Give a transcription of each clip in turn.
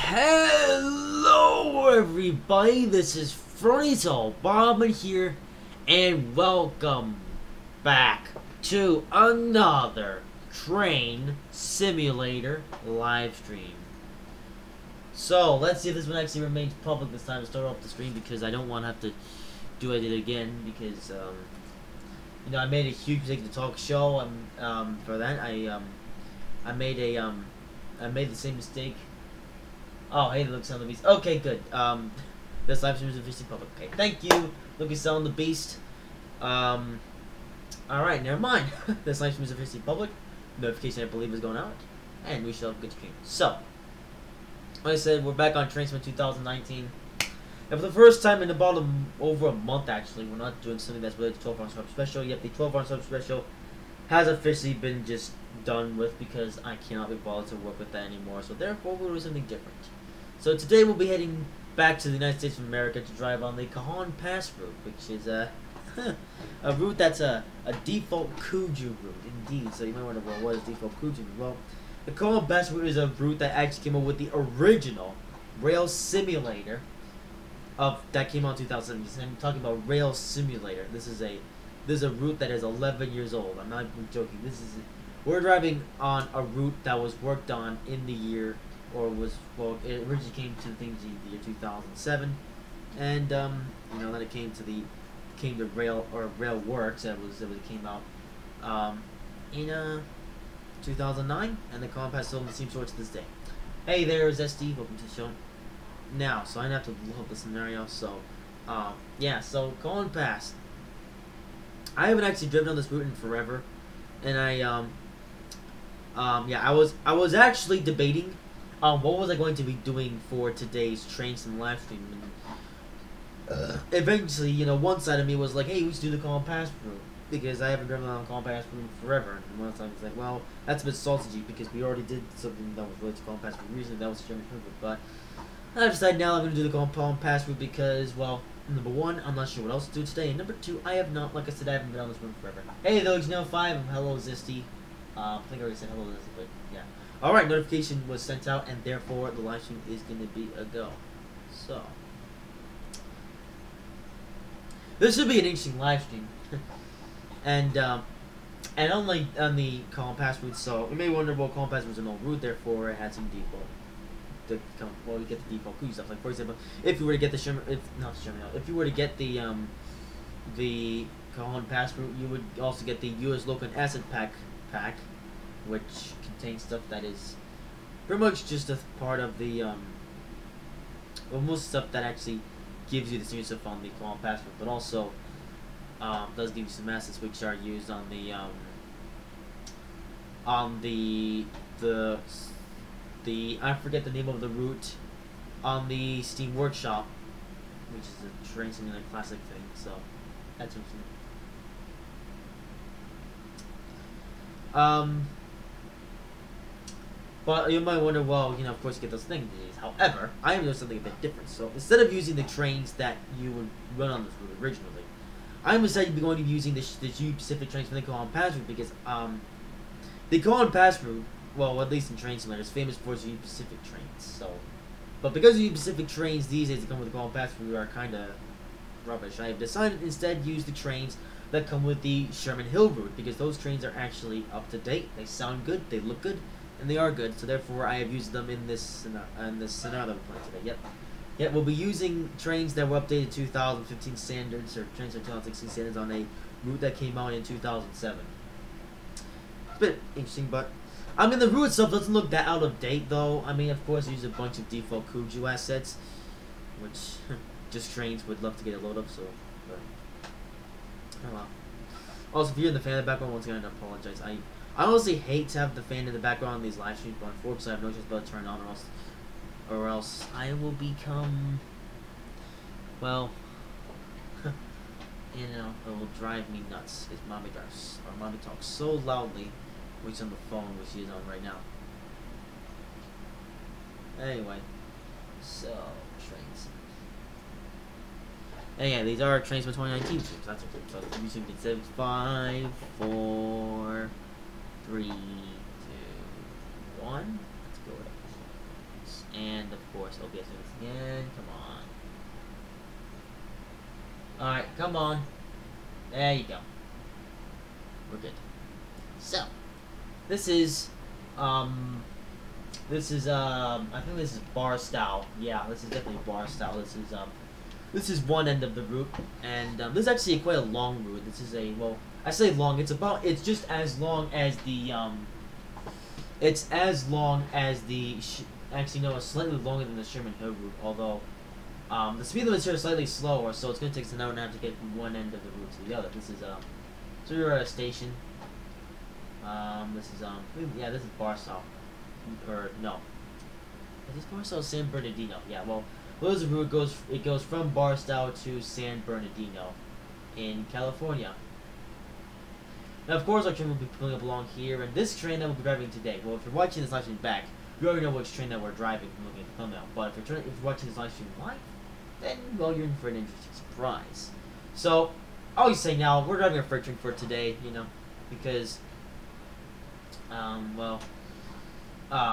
Hello everybody, this is Frontal Bobbin here, and welcome back to another train simulator live stream. So, let's see if this one actually remains public this time to start off the stream, because I don't want to have to do it again, because, you know, I made a huge mistake to talk show, for that, I made the same mistake. Oh, hey, Lucas on the Beast. Okay, good. This live stream is officially public. Okay, thank you, Lucas on the Beast. Alright, never mind. This live stream is officially public. Notification, I believe, is going out. And we shall have a good stream. So, like I said, we're back on Transfer 2019. And for the first time in about over a month, actually, we're not doing something that's related to 12 round sub special. Yep, the 12 round sub special has officially been just done with, because I cannot be bothered to work with that anymore. So therefore, we'll do something different. So today we'll be heading back to the United States of America to drive on the Cajon Pass route, which is a route that's a default Cuju route, indeed. So you might wonder, well, what is default Cuju? Well, the Cajon Pass route is a route that actually came up with the original rail simulator that came out in 2007. I'm talking about Rail Simulator. This is a route that is 11 years old. I'm not even joking. We're driving on a route that was worked on in the year, or it originally came to things in the year 2007, and you know, then it came to Rail Works. It came out in 2009, and the Compass still in the same sort to this day. Hey there, SD. Welcome to the show. Now, so I have to look up the scenario. So, yeah. So Cajon Pass. I haven't actually driven on this route in forever, and yeah, I was actually debating what was I going to be doing for today's train sim live stream, and eventually, you know, one side of me was like, hey, we should do the Cajon Pass route, because I haven't driven on the Cajon Pass route forever, and one side was like, well, that's a bit sausagey, because we already did something that was related to Cajon Pass route recently, that was German route, but I decided now I'm going to do the Cajon Pass route because, well, number one, I'm not sure what else to do today, and number two, I have not, like I said, I haven't been on this route forever. Hey, those now 5, hello, Zisty. I think I already said hello, Zisty, but yeah. Alright, notification was sent out, and therefore the live stream is going to be a go. So, this should be an interesting live stream. and unlike on the Cajon Pass route, so you may wonder, well, Cajon Pass was an old route, therefore it had some default. Well, you get the default Cuju stuff. Like, for example, if you were to get if you were to get the Cajon Pass route, you would also get the U.S. Local Asset Pack, which contains stuff that is pretty much just a part of the well, most stuff that actually gives you the senior stuff on the Cajon Pass route, but also does give you some assets which are used on the I forget the name of the route on the Steam Workshop, which is a train simulator classic thing. So that's interesting. But you might wonder, well, you know, of course you get those things. However, I am doing something a bit different. So instead of using the trains that you would run on this route originally, I'm decided to be going to be using the Pacific trains from the Cajon Pass route, because the Cajon Pass route, well, at least in train simulator, is famous for its Pacific trains. So, but because the Pacific trains these days that come with the Cajon Pass route are kind of rubbish, I have decided instead to use the trains that come with the Sherman Hill route, because those trains are actually up to date. They sound good, they look good, and they are good. So therefore, I have used them in this scenario that we're playing today. Yep, we'll be using trains that were updated 2015 standards, or trains of 2016 standards, on a route that came out in 2007. It's a bit interesting, but I mean, the route itself doesn't look that out of date, though. I mean, of course, I use a bunch of default Cuju assets, which just trains would love to get a load of, so, but, oh well. Also, if you're in the fan in the background, once again, I apologize. I honestly hate to have the fan in the background on these live streams, but unfortunately, I have no choice but to turn it on, or else I will become, well, you know, it will drive me nuts if mommy talks so loudly, which on the phone, which she is on right now. Anyway, so trains. And yeah, these are trains from 2019. So that's okay. So we should get 7, 5, 4, 3, 2, 1. Let's go with it. And of course. course. Okay, so it's again. Come on. Alright, come on. There you go. We're good. So, this is, I think this is bar style. Yeah, this is definitely bar style. This is one end of the route, and this is actually quite a long route. This is a, well, I say long, it's just as long as the, actually no, it's slightly longer than the Sherman Hill route, although, the speed limits here is slightly slower, so it's going to take us an hour and a half to get from one end of the route to the other. This is, so we're at a station. This is, yeah, this is Barstow. Or, no. Is this Barstow San Bernardino? Yeah, well, this is the route. It goes from Barstow to San Bernardino in California. Now, of course, our train will be pulling up along here, and this train that we'll be driving today, well, if you're watching this live stream back, you already know which train that we're driving from looking at the thumbnail, but if you're watching this live stream live, then, well, you're in for an interesting surprise. So, I always say now, we're driving a freight train for today, you know, because, well,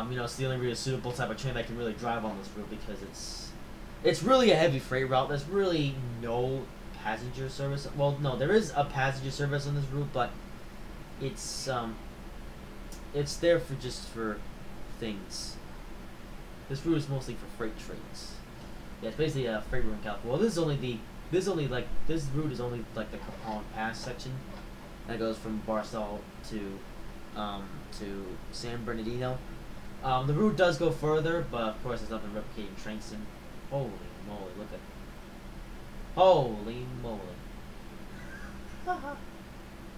you know, it's the only really suitable type of train that can really drive on this route, because it's really a heavy freight route. There's really no passenger service. Well, no, there is a passenger service on this route, but it's there for just for things. This route is mostly for freight trains. Yeah, it's basically a freight route in California. Well, this route is only like the Cajon Pass section that goes from Barstow to San Bernardino. The route does go further, but of course there's nothing replicating train sim. Holy moly, look at it. Holy moly.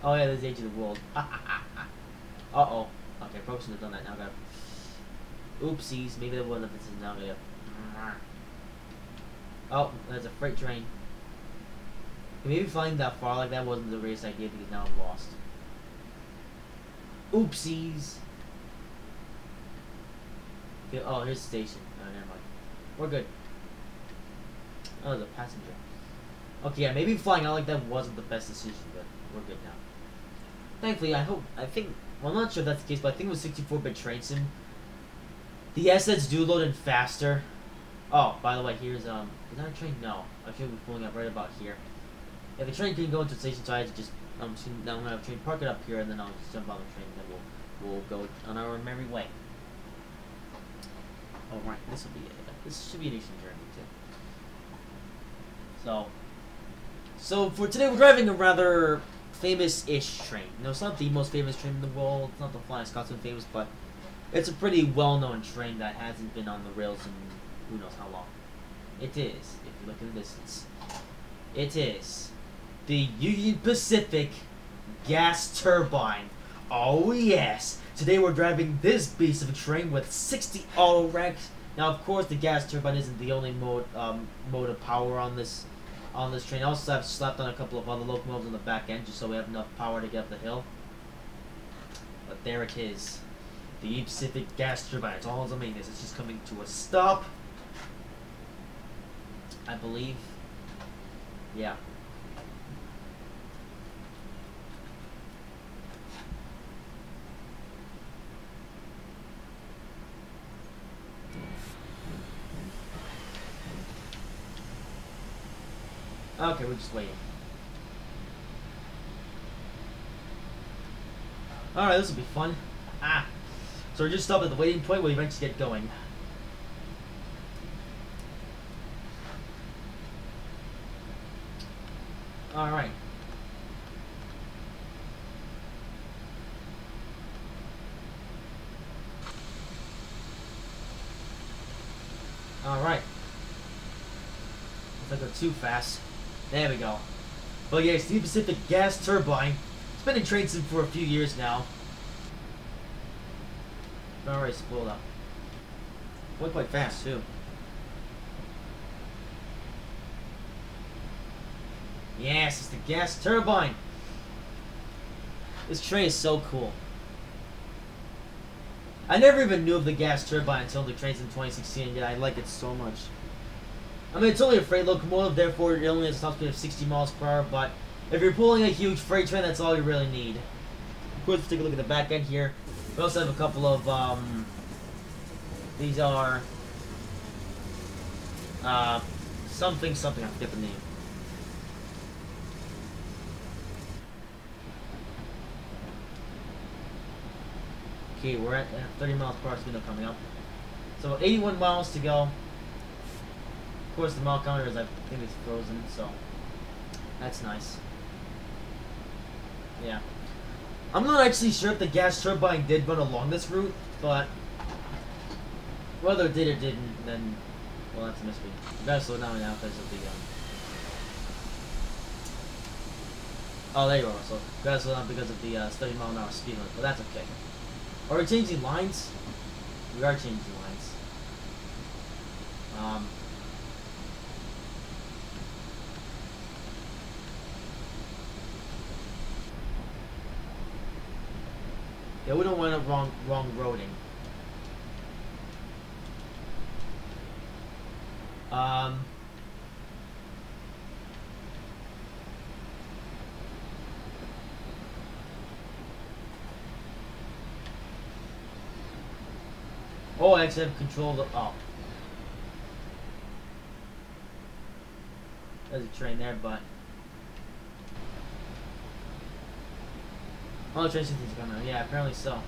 Oh yeah, there's the edge of the world. Uh-oh. Okay, probably shouldn't have done that. Now I got oopsies, maybe there wasn't. This is now gonna. Oh, there's a freight train. Maybe flying that far like that wasn't the greatest idea because now I'm lost. Oopsies. Okay, oh, here's the station. Oh, never mind. We're good. Oh, there's a passenger. Okay, yeah, maybe flying out like that wasn't the best decision, but we're good now. Thankfully, I think, well, I'm not sure if that's the case, but I think with 64-bit train sim, the assets do load in faster. Oh, by the way, here's, is that a train? No. I should be pulling up right about here. Yeah, the train can go into the station, so I had to just, now I'm gonna have a train park it up here, and then I'll just jump on the train, and then we'll go on our merry way. Alright, this should be an interesting journey, too. So for today, we're driving a rather famous-ish train. No, it's not the most famous train in the world. It's not the Flying Scotsman famous, but it's a pretty well-known train that hasn't been on the rails in who knows how long. It is, if you look at the distance. It is the Union Pacific gas turbine. Oh yes! Today we're driving this beast of a train with 60 auto racks. Now, of course, the gas turbine isn't the only mode of power on this train. I also have slapped on a couple of other locomotives on the back end just so we have enough power to get up the hill. But there it is. The Union Pacific gas turbine. It's all the maintenance. It's just coming to a stop, I believe. Yeah. Okay, we're just waiting. Alright, this will be fun. Ah! So we're just stopped at the waiting point. We'll eventually get going. Alright. Alright. If I go too fast. There we go. But yeah, it's the Pacific gas turbine. It's been in train sim for a few years now. Alright, spoiled up. Went quite fast too. Yes, it's the gas turbine. This train is so cool. I never even knew of the gas turbine until the trains in 2016. Yeah, I like it so much. I mean, it's only a freight locomotive, therefore it only has a top speed of 60 miles per hour, but if you're pulling a huge freight train, that's all you really need. Of course, let's take a look at the back end here. We also have a couple of, these are Something, I forget the name. Okay, we're at 30 miles per hour speed limit coming up. So 81 miles to go. Of course, the mile counter is, I think it's frozen, so that's nice. Yeah. I'm not actually sure if the gas turbine did run along this route, but whether it did or didn't, then, well, that's a mystery. We gotta slow down now because of the, oh, there you are. So, we gotta slow down because of the 30 mile an hour speed limit, but that's okay. Are we changing lines? We are changing lines. Yeah, we don't want a wrong roading. Oh, I actually have control of the, oh. There's a train there, but oh, the train systems are coming out. Yeah, apparently so.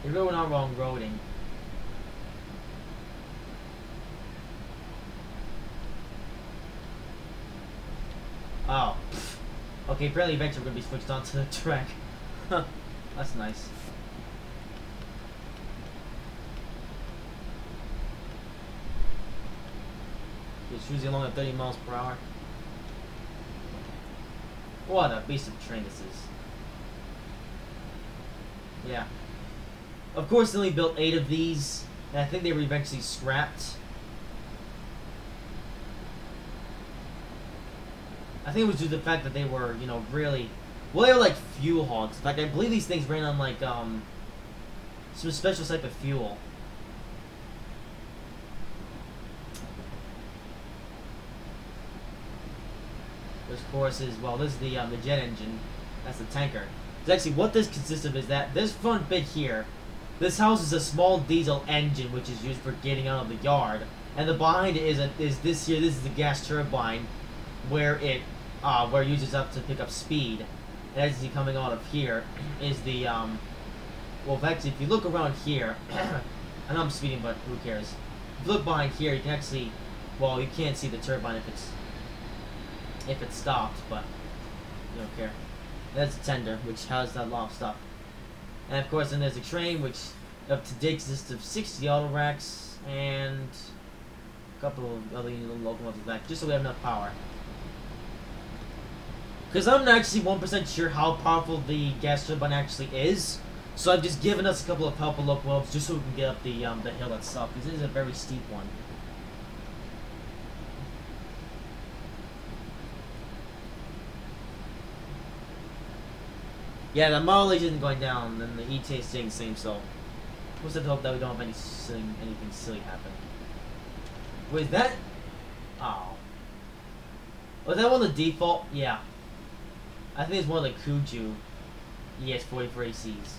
You're going on wrong roading. Oh. Okay, apparently eventually we're going to be switched onto the track. That's nice. It's usually along at 30 miles per hour. What a beast of a train this is. Yeah. Of course, they only built 8 of these, and I think they were eventually scrapped. I think it was due to the fact that they were, you know, really, well, they were like fuel hogs. In fact, I believe these things ran on like some special type of fuel. This, of course, is, well, this is the jet engine. That's the tanker. It's actually, what this consists of is that this front bit here, this houses a small diesel engine which is used for getting out of the yard, and the behind it is this here. This is the gas turbine, where it uses up to pick up speed. And as you coming out of here is the well, actually, if you look around here, I know I'm speeding, but who cares? If you look behind here, you can actually, well, you can't see the turbine if it's stopped, but you don't care. That's a tender, which has a lot of stuff. And of course, then there's a train, which up to date consists of 60 auto racks and a couple of other little locomotives back, just so we have enough power. Because I'm not actually 1% sure how powerful the gas turbine actually is, so I've just given us a couple of helper locomotives just so we can get up the hill itself, because it is a very steep one. Yeah, the mileage isn't going down, and the ETA is staying the same, so we'll just hope that we don't have anything silly happen. Wait, that? Oh. Was that one of the default? Yeah. I think it's one of the Kuju ES44 ACs.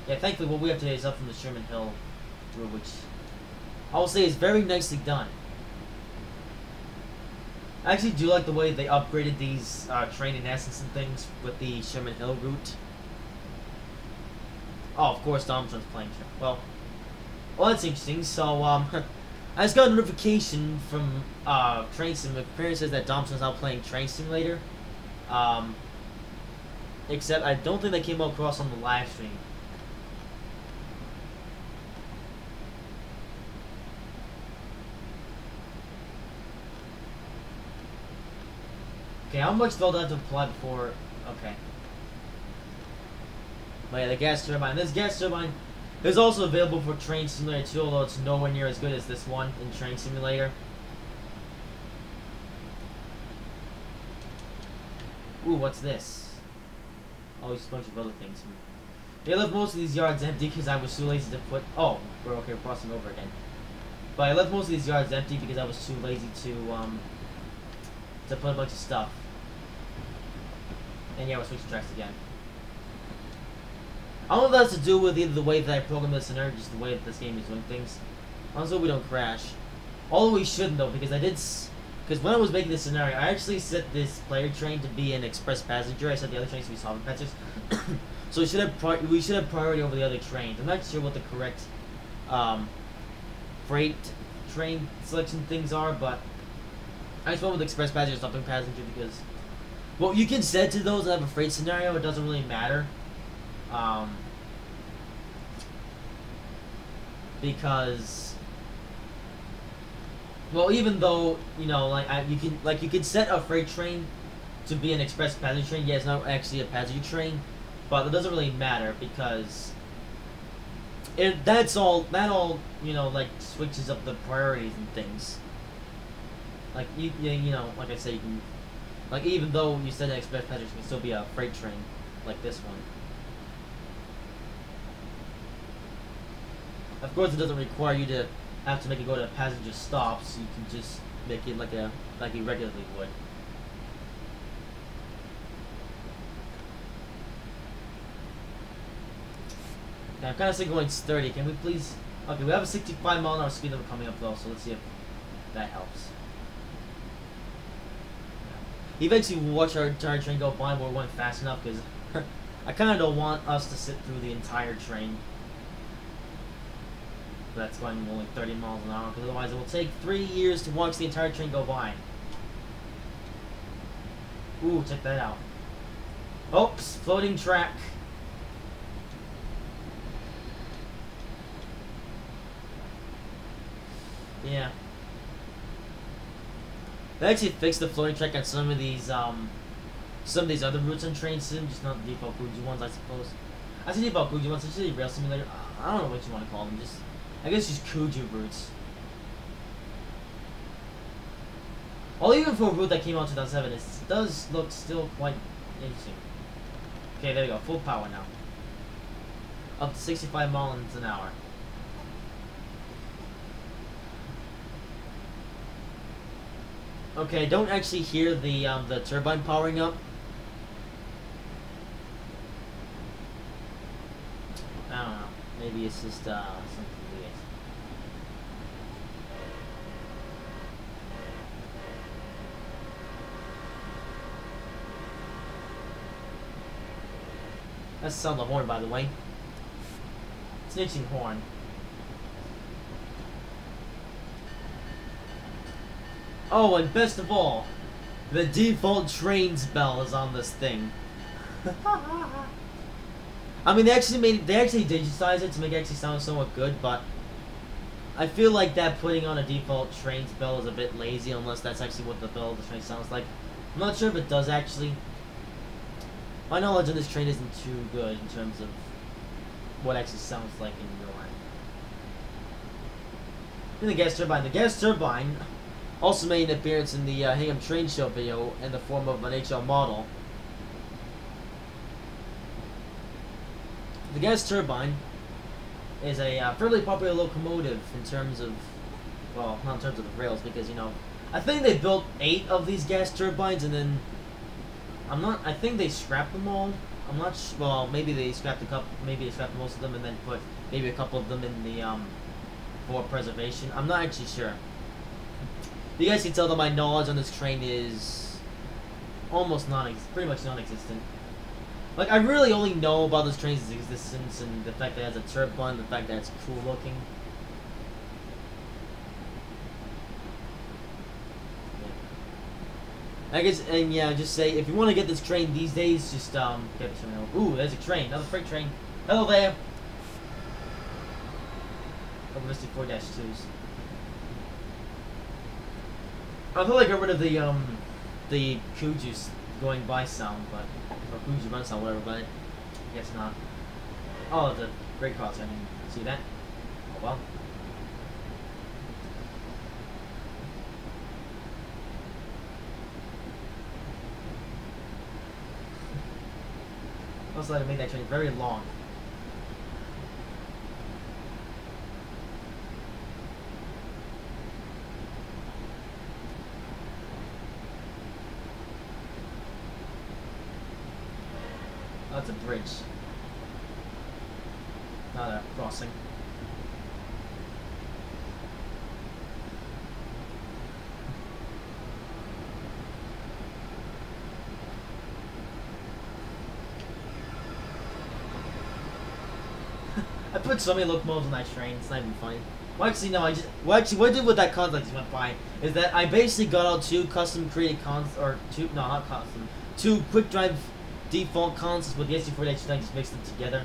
Yeah, thankfully what we have today is up from the Sherman Hill route, which I will say is very nicely done. I actually do like the way they upgraded these train and essence and things with the Sherman Hill route. Oh, of course, Domson's playing. Well, that's interesting. So, I just got a notification from Train Sim. Apparently says that Domson's now playing Train Simulator. Except I don't think they came across on the live stream. Okay, how much do I have to apply before? Okay. But yeah, the gas turbine. This gas turbine is also available for Train Simulator 2, although it's nowhere near as good as this one in Train Simulator. Ooh, what's this? Oh, just a bunch of other things. They left most of these yards empty because I was too lazy to put... Oh, we're crossing over again. But I left most of these yards empty because I was too lazy to put a bunch of stuff. And yeah, we're switching tracks again. I don't know if that's to do with either the way that I programmed the scenario, or just the way that this game is doing things. Also, we don't crash. Although we shouldn't though, because because when I was making this scenario, I actually set this player train to be an express passenger. I set the other trains to be solvent passengers. So we should have priority over the other trains. I'm not sure what the correct freight train selection things are, but I just went with express passenger, stopping passenger because, well, you can set to those that have a freight scenario. It doesn't really matter, because, well, even though you know, you can set a freight train to be an express passenger train. Yeah, it's not actually a passenger train, but it doesn't really matter because that all you know, like, switches up the priorities and things. Like you know, like I say, you can, like, even though you said an express passenger, it can still be a freight train like this one. Of course, it doesn't require you to have to make it go to passenger stops. You can just make it like you regularly would. Okay, I'm kind of sick of going 30. Can we please? Okay, we have a 65-mile-an-hour speed limit coming up though, so let's see if that helps. Eventually, we'll watch our entire train go by, but we're going fast enough because I kind of don't want us to sit through the entire train. That's going only 30 miles an hour, because otherwise it will take 3 years to watch the entire train go by. Ooh, check that out. Oops, floating track. Yeah. They actually fixed the floating track on some of these other routes on Train Sim, just not the default Kuji ones, I suppose. I say default Kuji ones, it's just Rail Simulator. I don't know what you want to call them, just, I guess just Kuju routes. Well, even for a route that came out in 2007, it does look still quite interesting. Okay, there we go, full power now. Up to 65 miles an hour. Okay, don't actually hear the turbine powering up. I don't know. Maybe it's just something weird. That's the sound of the horn, by the way. It's an itching horn. Oh, and best of all, the default trains bell is on this thing. I mean, they actually digitized it to make it actually sound somewhat good, but I feel like that putting on a default trains bell is a bit lazy, unless that's actually what the bell of the train sounds like. I'm not sure if it does actually. My knowledge of this train isn't too good in terms of what actually sounds like in real life. And the gas turbine. The gas turbine also made an appearance in the Hingham Train Show video in the form of an HL model. The gas turbine is a fairly popular locomotive in terms of, well, not in terms of the rails, because, you know, I think they built 8 of these gas turbines, and then I think they scrapped them all. I'm not sure. Well, maybe they scrapped maybe they scrapped most of them and then put maybe a couple of them in the for preservation. I'm not actually sure. You guys can tell that my knowledge on this train is almost pretty much non-existent. Like, I really only know about this train's existence and the fact that it has a turbine, the fact that it's cool looking. Yeah. I guess, and yeah, just say, if you want to get this train these days, just, get this train. Ooh, there's a train, another freight train. Hello there! Overlisted 4-2s. I feel like I got rid of the Kuju's going by sound, but, or Kuju run sound, whatever, but I guess not. Oh, the great cross, I didn't see that. Oh well. Also, I made that train very long. That's a bridge. Not a crossing. I put so many locomotives on that train, it's not even funny. Well, actually, no, what I did with that console I just went by is that I basically got out two custom created not custom, two quick drive default consoles with the SD48 and just mixed them together.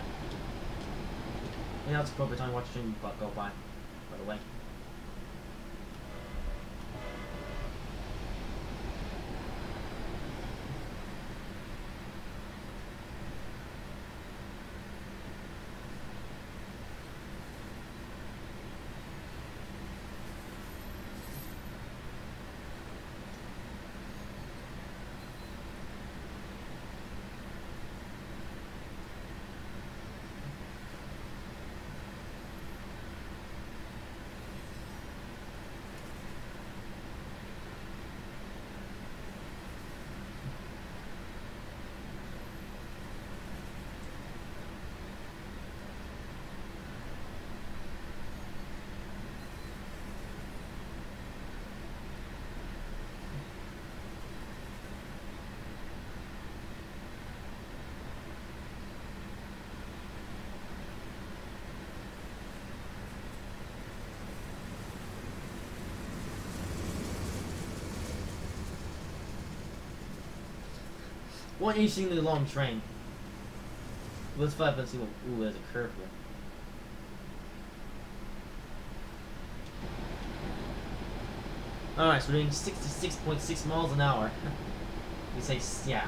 And now it's appropriate time to watch the stream go by the way. One interestingly long train. Let's see what. Ooh, there's a curve here. Alright, so we're doing 66.6 miles an hour. We say, yeah.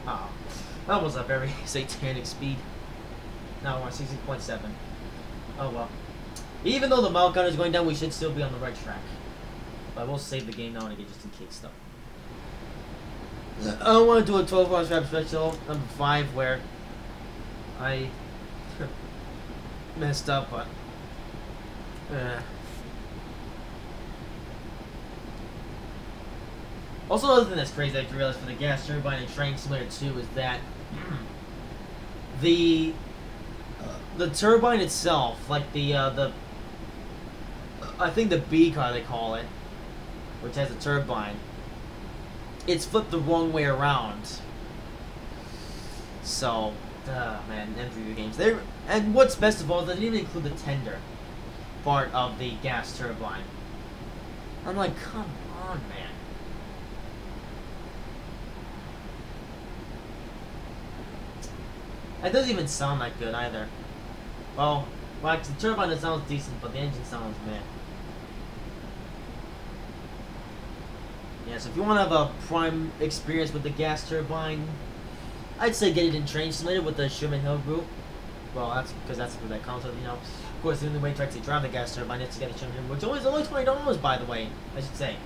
Oh, that was a very satanic speed. Now we're on 60.7. Oh well. Even though the mile counter is going down, we should still be on the right track. But I will save the game now and again just in case though. I don't want to do a 12-hour rap special number 5 where I messed up, but also, another thing that's crazy I realized for the gas turbine and train simulator 2 is that the turbine itself, like the I think the B car they call it, which has a turbine, it's flipped the wrong way around. So, man, M3 games. And what's best of all, they didn't even include the tender part of the gas turbine. I'm like, come on, man. That doesn't even sound that good either. Well, the turbine it sounds decent, but the engine sounds meh. Yeah, so if you want to have a prime experience with the gas turbine, I'd say get it in Train Simulator with the Sherman Hill group. Well, that's because that's where that comes with, you know. Of course, the only way to actually drive the gas turbine is to get a Sherman Hill, which is only $20, by the way, I should say.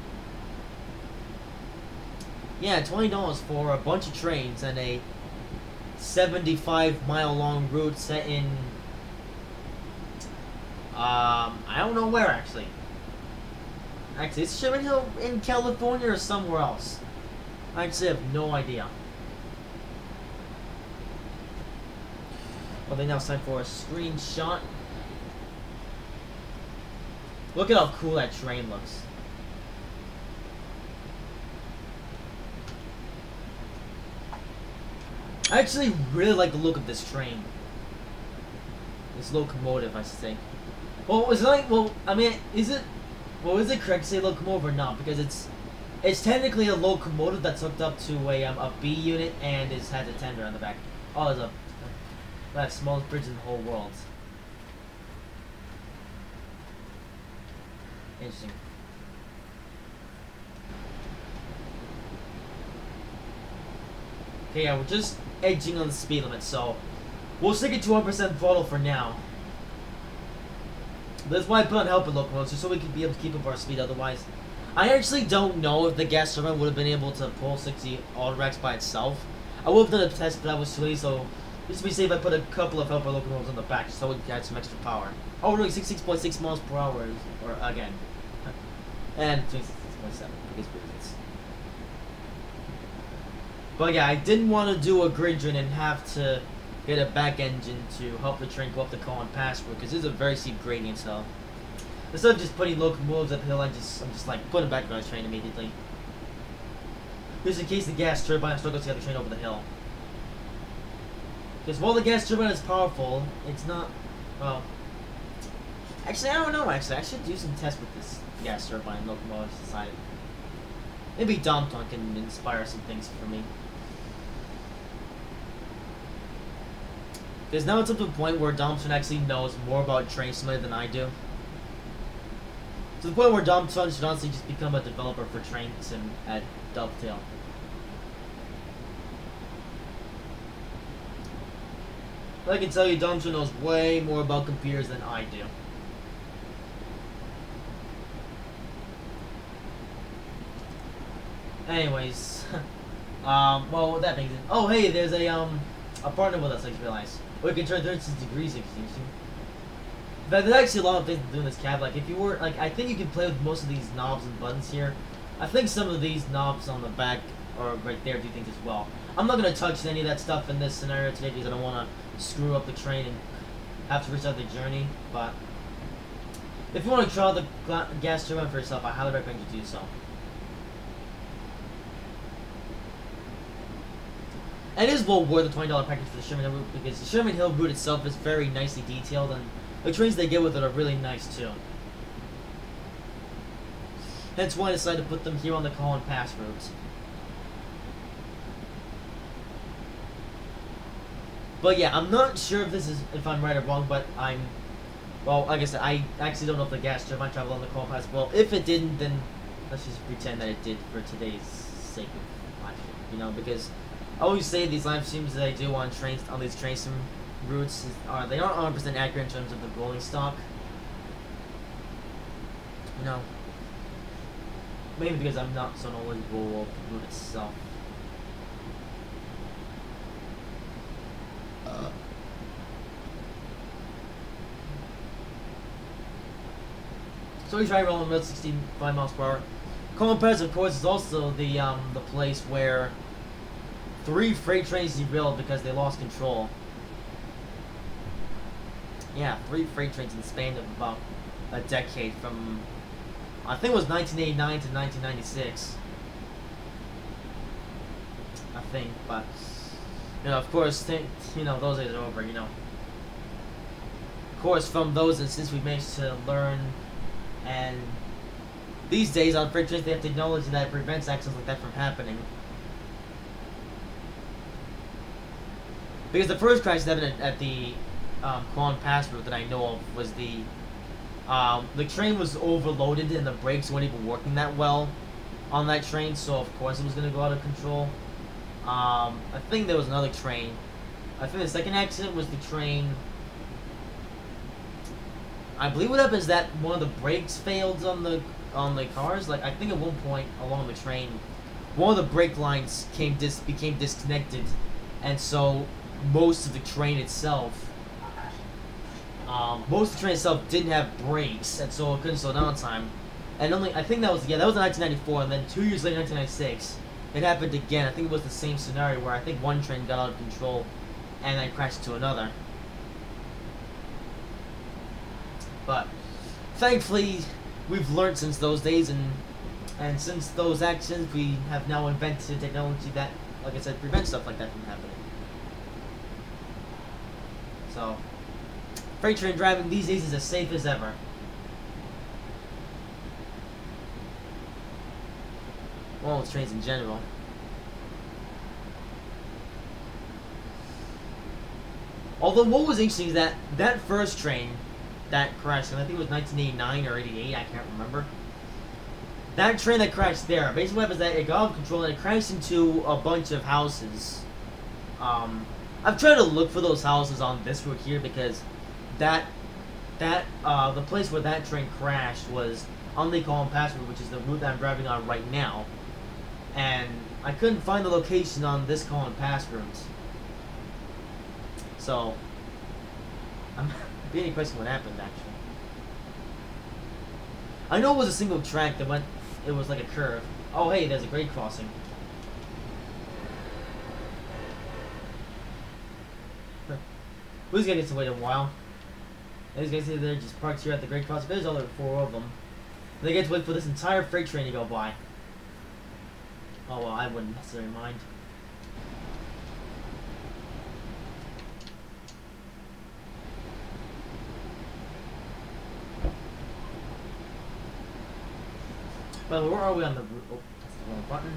Yeah, $20 for a bunch of trains and a 75-mile-long route set in, I don't know where, actually. Actually, it's Sherman Hill in California or somewhere else. I actually have no idea. Well, they now time for a screenshot. Look at how cool that train looks. I actually really like the look of this train. This locomotive, I should say. Well, is it like, well, I mean, is it correct to say locomotive or not? Because it's technically a locomotive that's hooked up to a B unit and has a tender on the back. Oh, there's that smallest bridge in the whole world. Interesting. Okay, yeah, we're just edging on the speed limit, so we'll stick it to 100% throttle for now. That's why I put on helper locomotives, just so we can be able to keep up our speed. Otherwise, I actually don't know if the gas turbine would have been able to pull 60 auto-racks by itself. I would have done a test, but that was too late, so just to be safe, I put a couple of helper locomotives on the back, so we could add some extra power. Oh, we're doing 66.6 miles per hour, or again, and 66.7. I guess it's. But yeah, I didn't want to do a grid run and have to get a back engine to help the train go up the Cajon Pass route, because this is a very steep gradient, so instead of just putting locomotives up the hill, I'm just like putting back on the train immediately. Just in case the gas turbine struggles to get the train over the hill. Because while the gas turbine is powerful, it's not, well, actually I don't know, I should do some tests with this gas turbine locomotive inside. Maybe Domton can inspire some things for me. Because now it's up to a point where Domton actually knows more about train simulator than I do. To the point where Domton should honestly just become a developer for train sim at Dovetail. But I can tell you, Domton knows way more about computers than I do. Anyways, well, with that being said, oh hey, there's a partner with us, I just realized. We can turn 36 degrees if you see. But there's actually a lot of things to do in this cab. Like, if you were, like, I think you can play with most of these knobs and buttons here. I think some of these knobs on the back or right there do things as well. I'm not going to touch any of that stuff in this scenario today because I don't want to screw up the train and have to restart the journey. But if you want to try the gas turbine for yourself, I highly recommend you do so. And it is well worth the $20 package for the Sherman Hill route, because the Sherman Hill route itself is very nicely detailed, and the trains they get with it are really nice too. Hence why I decided to put them here on the Cajon Pass route. But yeah, I'm not sure if I'm right or wrong, but well, like I said, I actually don't know if the gas turbine traveled on the Cajon Pass. Well, if it didn't, then let's just pretend that it did for today's sake of life, you know, because I always say these live streams that I do on trains, on these train sim routes, they aren't 100% accurate in terms of the rolling stock. You know, mainly because I'm not so knowledgeable of the route itself. So we try rolling about 65 miles per hour. Cajon Pass, of course, is also the place where 3 freight trains derailed because they lost control. Yeah, 3 freight trains in the span of about a decade, from I think it was 1989 to 1996. I think, but you know, of course, you know, those days are over. You know, of course, from those instances we managed to learn, and these days on freight trains they have technology that prevents accidents like that from happening. Because the first crash that happened at the Cajon Pass route that I know of was the train was overloaded and the brakes weren't even working that well on that train, so of course it was going to go out of control. I think there was another train. I think the second accident was the train. I believe what happened is that one of the brakes failed on the cars. Like, I think at one point along the train, one of the brake lines became disconnected, and so most of the train itself didn't have brakes, and so it couldn't slow down in time. And I think that was in 1994, and then 2 years later, 1996, it happened again. I think it was the same scenario where I think one train got out of control and then crashed into another. But thankfully, we've learned since those days, and since those accidents, we have now invented technology that, like I said, prevents stuff like that from happening. So, freight train driving these days is as safe as ever. Well, with trains in general. Although what was interesting is that first train that crashed, and I think it was 1989 or 88, I can't remember. That train that crashed there, basically what happened is that it got out of control and it crashed into a bunch of houses. I've tried to look for those houses on this route here, because the place where that train crashed was on the Cajon Pass route, which is the route that I'm driving on right now. And I couldn't find the location on this Cajon Pass route. So, I'm being question what happened actually. I know it was a single track that it was like a curve. Oh hey, there's a grade crossing. Who's gonna get to wait a while? These guys they're just parked here at the Great Cross. There's all 4 of them. They get to wait for this entire freight train to go by. Oh well, I wouldn't necessarily mind. By the way, where are we on the route? Oh, that's the wrong button.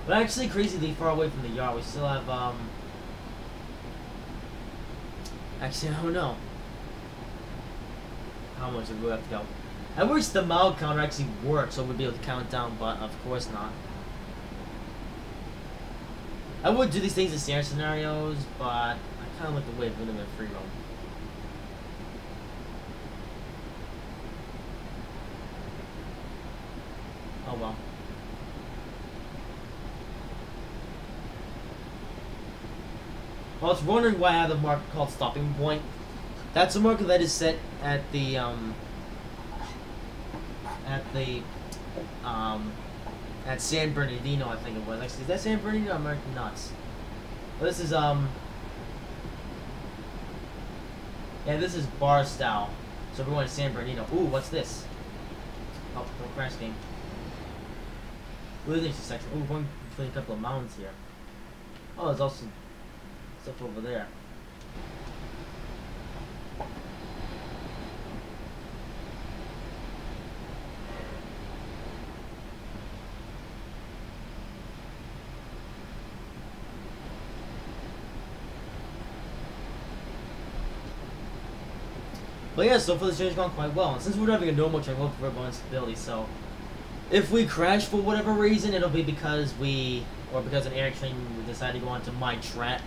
But actually, crazily far away from the yard. We still have, actually, I don't know how much we have to go. I wish the mile counter actually worked so we'd be able to count down, but of course not. I would do these things in standard scenarios, but I kind of like the way of living in free roam. Oh well. I was wondering why I have a marker called stopping point. That's a marker that is set at the at San Bernardino, I think it was. Actually, is that San Bernardino or American Nuts? Well, this is yeah, this is Barstow. So we're going to San Bernardino. Ooh, what's this? Oh, don't crash game. Ooh, there's a section. Ooh, we're going between a couple of mountains here. Oh, there's also stuff over there. But yeah, so far this train's gone quite well. And since we're driving a normal train, we'll prefer bonus stability, so if we crash for whatever reason, it'll be because because an air train decided to go onto my track.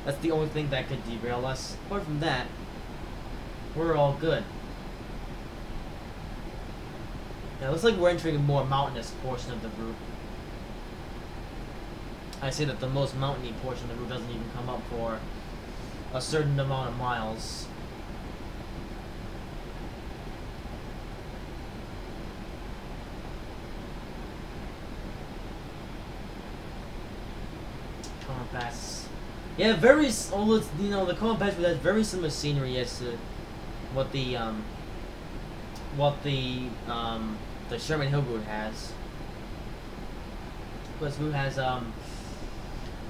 That's the only thing that could derail us. Apart from that, we're all good. Yeah, it looks like we're entering a more mountainous portion of the route. I say that the most mountainy portion of the route doesn't even come up for a certain amount of miles. Compass. Yeah, very. Oh, you know, the compass has very similar scenery as to what the Sherman Hill route has. Plus, route has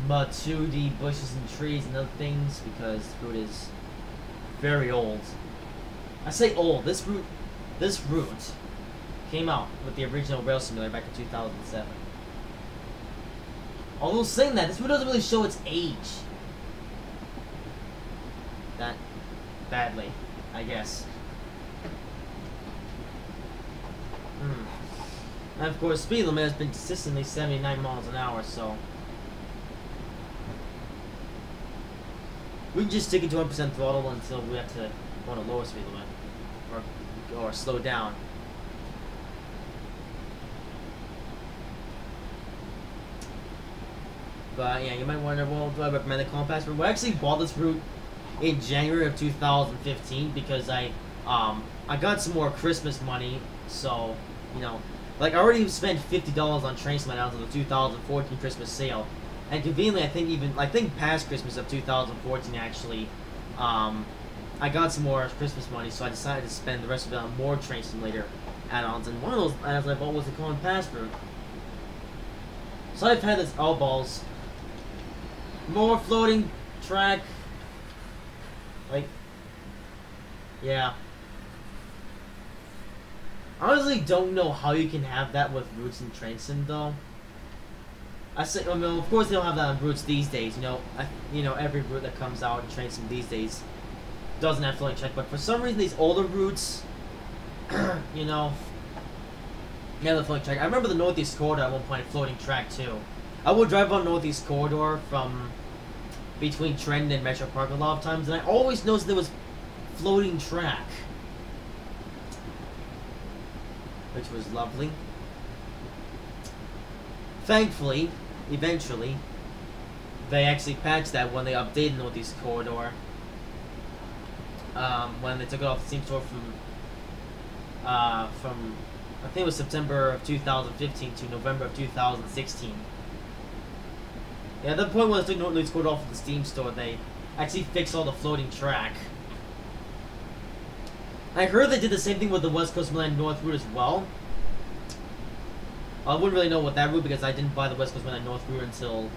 Matudi bushes and trees and other things because the route is very old. I say old. This route came out with the original rail simulator back in 2007. Although saying that, this route doesn't really show its age that badly, I guess. And of course, speed limit has been consistently 79 miles an hour, so we can just stick it to 1% throttle until we have to go on a lower speed limit or slow down. But yeah, you might wonder, well, do I recommend the compass route? We actually bought this route in January of 2015 because I got some more Christmas money, so you know, like I already spent $50 on train slide out of the 2014 Christmas sale, and conveniently, I think past Christmas of 2014 actually, I got some more Christmas money, so I decided to spend the rest of it on more train simulator add-ons, and one of those add-ons I bought was the compass route. So I've had this balls. More floating track. Like, yeah. I honestly don't know how you can have that with routes in train sim though. I mean, of course they don't have that on routes these days. You know, every route that comes out in train sim these days doesn't have floating track. But for some reason, these older routes, you know, yeah, the floating track. I remember the Northeast Corridor at one point floating track too. I would drive on Northeast Corridor from between Trenton and Metro Park a lot of times, and I always noticed there was floating track, which was lovely. Thankfully, eventually, they actually patched that when they updated Northeast Corridor. When they took it off the steam store from I think it was September of 2015 to November of 2016. Yeah, at the point when the North scored off of the Steam store, they actually fixed all the floating track. I heard they did the same thing with the West Coast Mainline North route as well. I wouldn't really know what that route because I didn't buy the West Coast Mainline North route until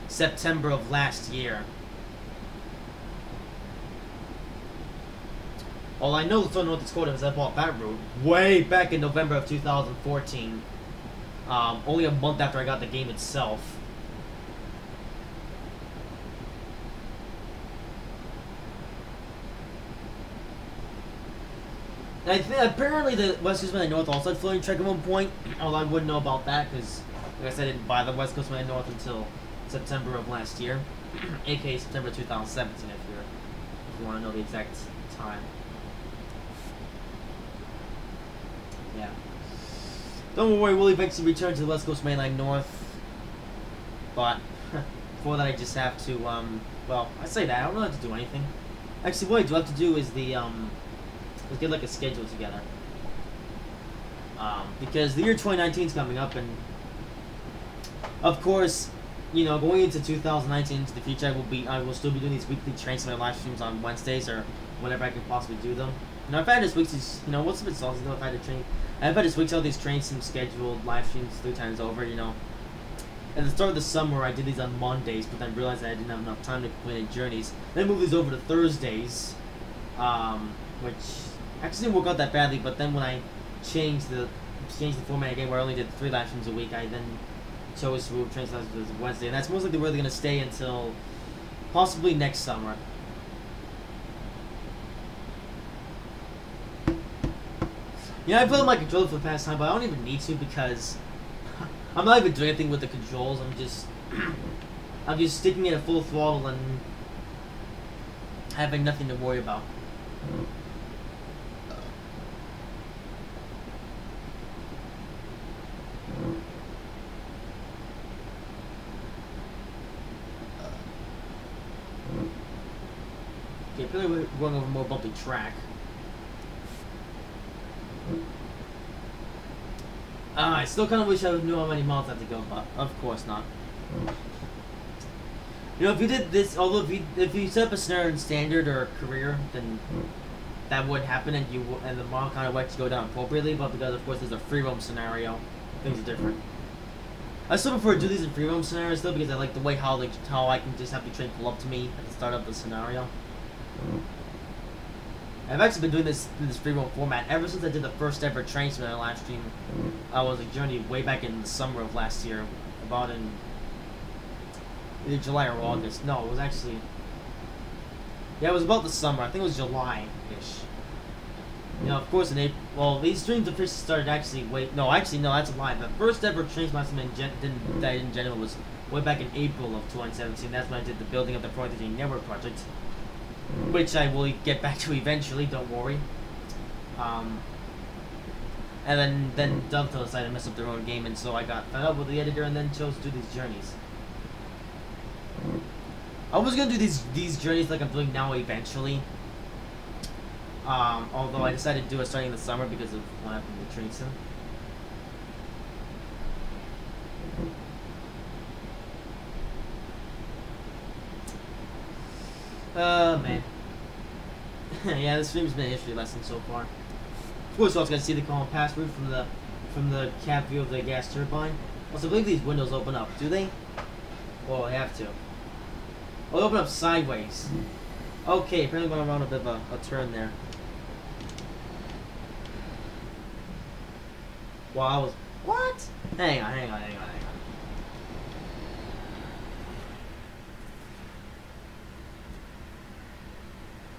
September of last year. All I know from North Dakota is I bought that route way back in November of 2014. Only a month after I got the game itself. And apparently the West Coast Mainline North also had floating track at one point. Although I wouldn't know about that because, like I said, I didn't buy the West Coast Mainline North until September of last year, aka September 2017. If you want to know the exact time. Yeah. Don't worry, we'll eventually return to the West Coast Mainline North. But before that, I just have to well, I say that I don't know how to do anything. Actually, what I do have to do is let's get like a schedule together. Because the year 2019 is coming up, and of course, you know, going into 2019 into the future, I will still be doing these weekly train simulator live streams on Wednesdays or whenever I can possibly do them. You know, I've had this week's, you know, what's a bit salty though, I've had this week's all these train sim scheduled live streams 3 times over, you know. At the start of the summer, I did these on Mondays, but then realized that I didn't have enough time to complete any journeys. Then moved these over to Thursdays, which actually didn't work out that badly. But then when I changed the format again, where I only did 3 live streams a week, I then chose to move train live streams to Wednesday, and that's most likely where they're gonna stay until possibly next summer. Yeah, I played my controller for the past time, but I don't even need to because I'm not even doing anything with the controls. I'm just sticking it at full throttle and having nothing to worry about. Okay, clearly we're going over more bumpy track. I still kind of wish I knew how many miles I have to go, but of course not. You know, if you did this, although if you set up a scenario in standard or career, then that would happen, and the mile kind of to go down appropriately. But because of course there's a free roam scenario, things are different. I still prefer to do these in free roam scenarios though, because I like the way how I can just have the train pull up to me at the start of the scenario. I've actually been doing this in this free roam format ever since I did the first ever train simulator live stream. I was a journey way back in the summer of last year, about in either July or August. No, it was actually, yeah, it was about the summer. I think it was July-ish. You know, of course, in April. Well, these streams officially started actually. No, that's a lie. The first ever train simulator that I did in general was way back in April of 2017. That's when I did the building of the Project Network project, which I will get back to eventually, don't worry. And then Dovetail decided to mess up their own game, and so I got fed up with the editor and then chose to do these journeys. I was gonna do these journeys like I'm doing now eventually. Although I decided to do it starting in the summer because of what happened with Train Sim. Man. Yeah, this stream's been a history lesson so far. Of course, you also got to see the Cajon Pass route from the cab view of the gas turbine. Also, I believe these windows open up. Do they? Well, they have to. Oh, they open up sideways. Okay, apparently went around a bit of a turn there. Wow, I was... What? Hang on.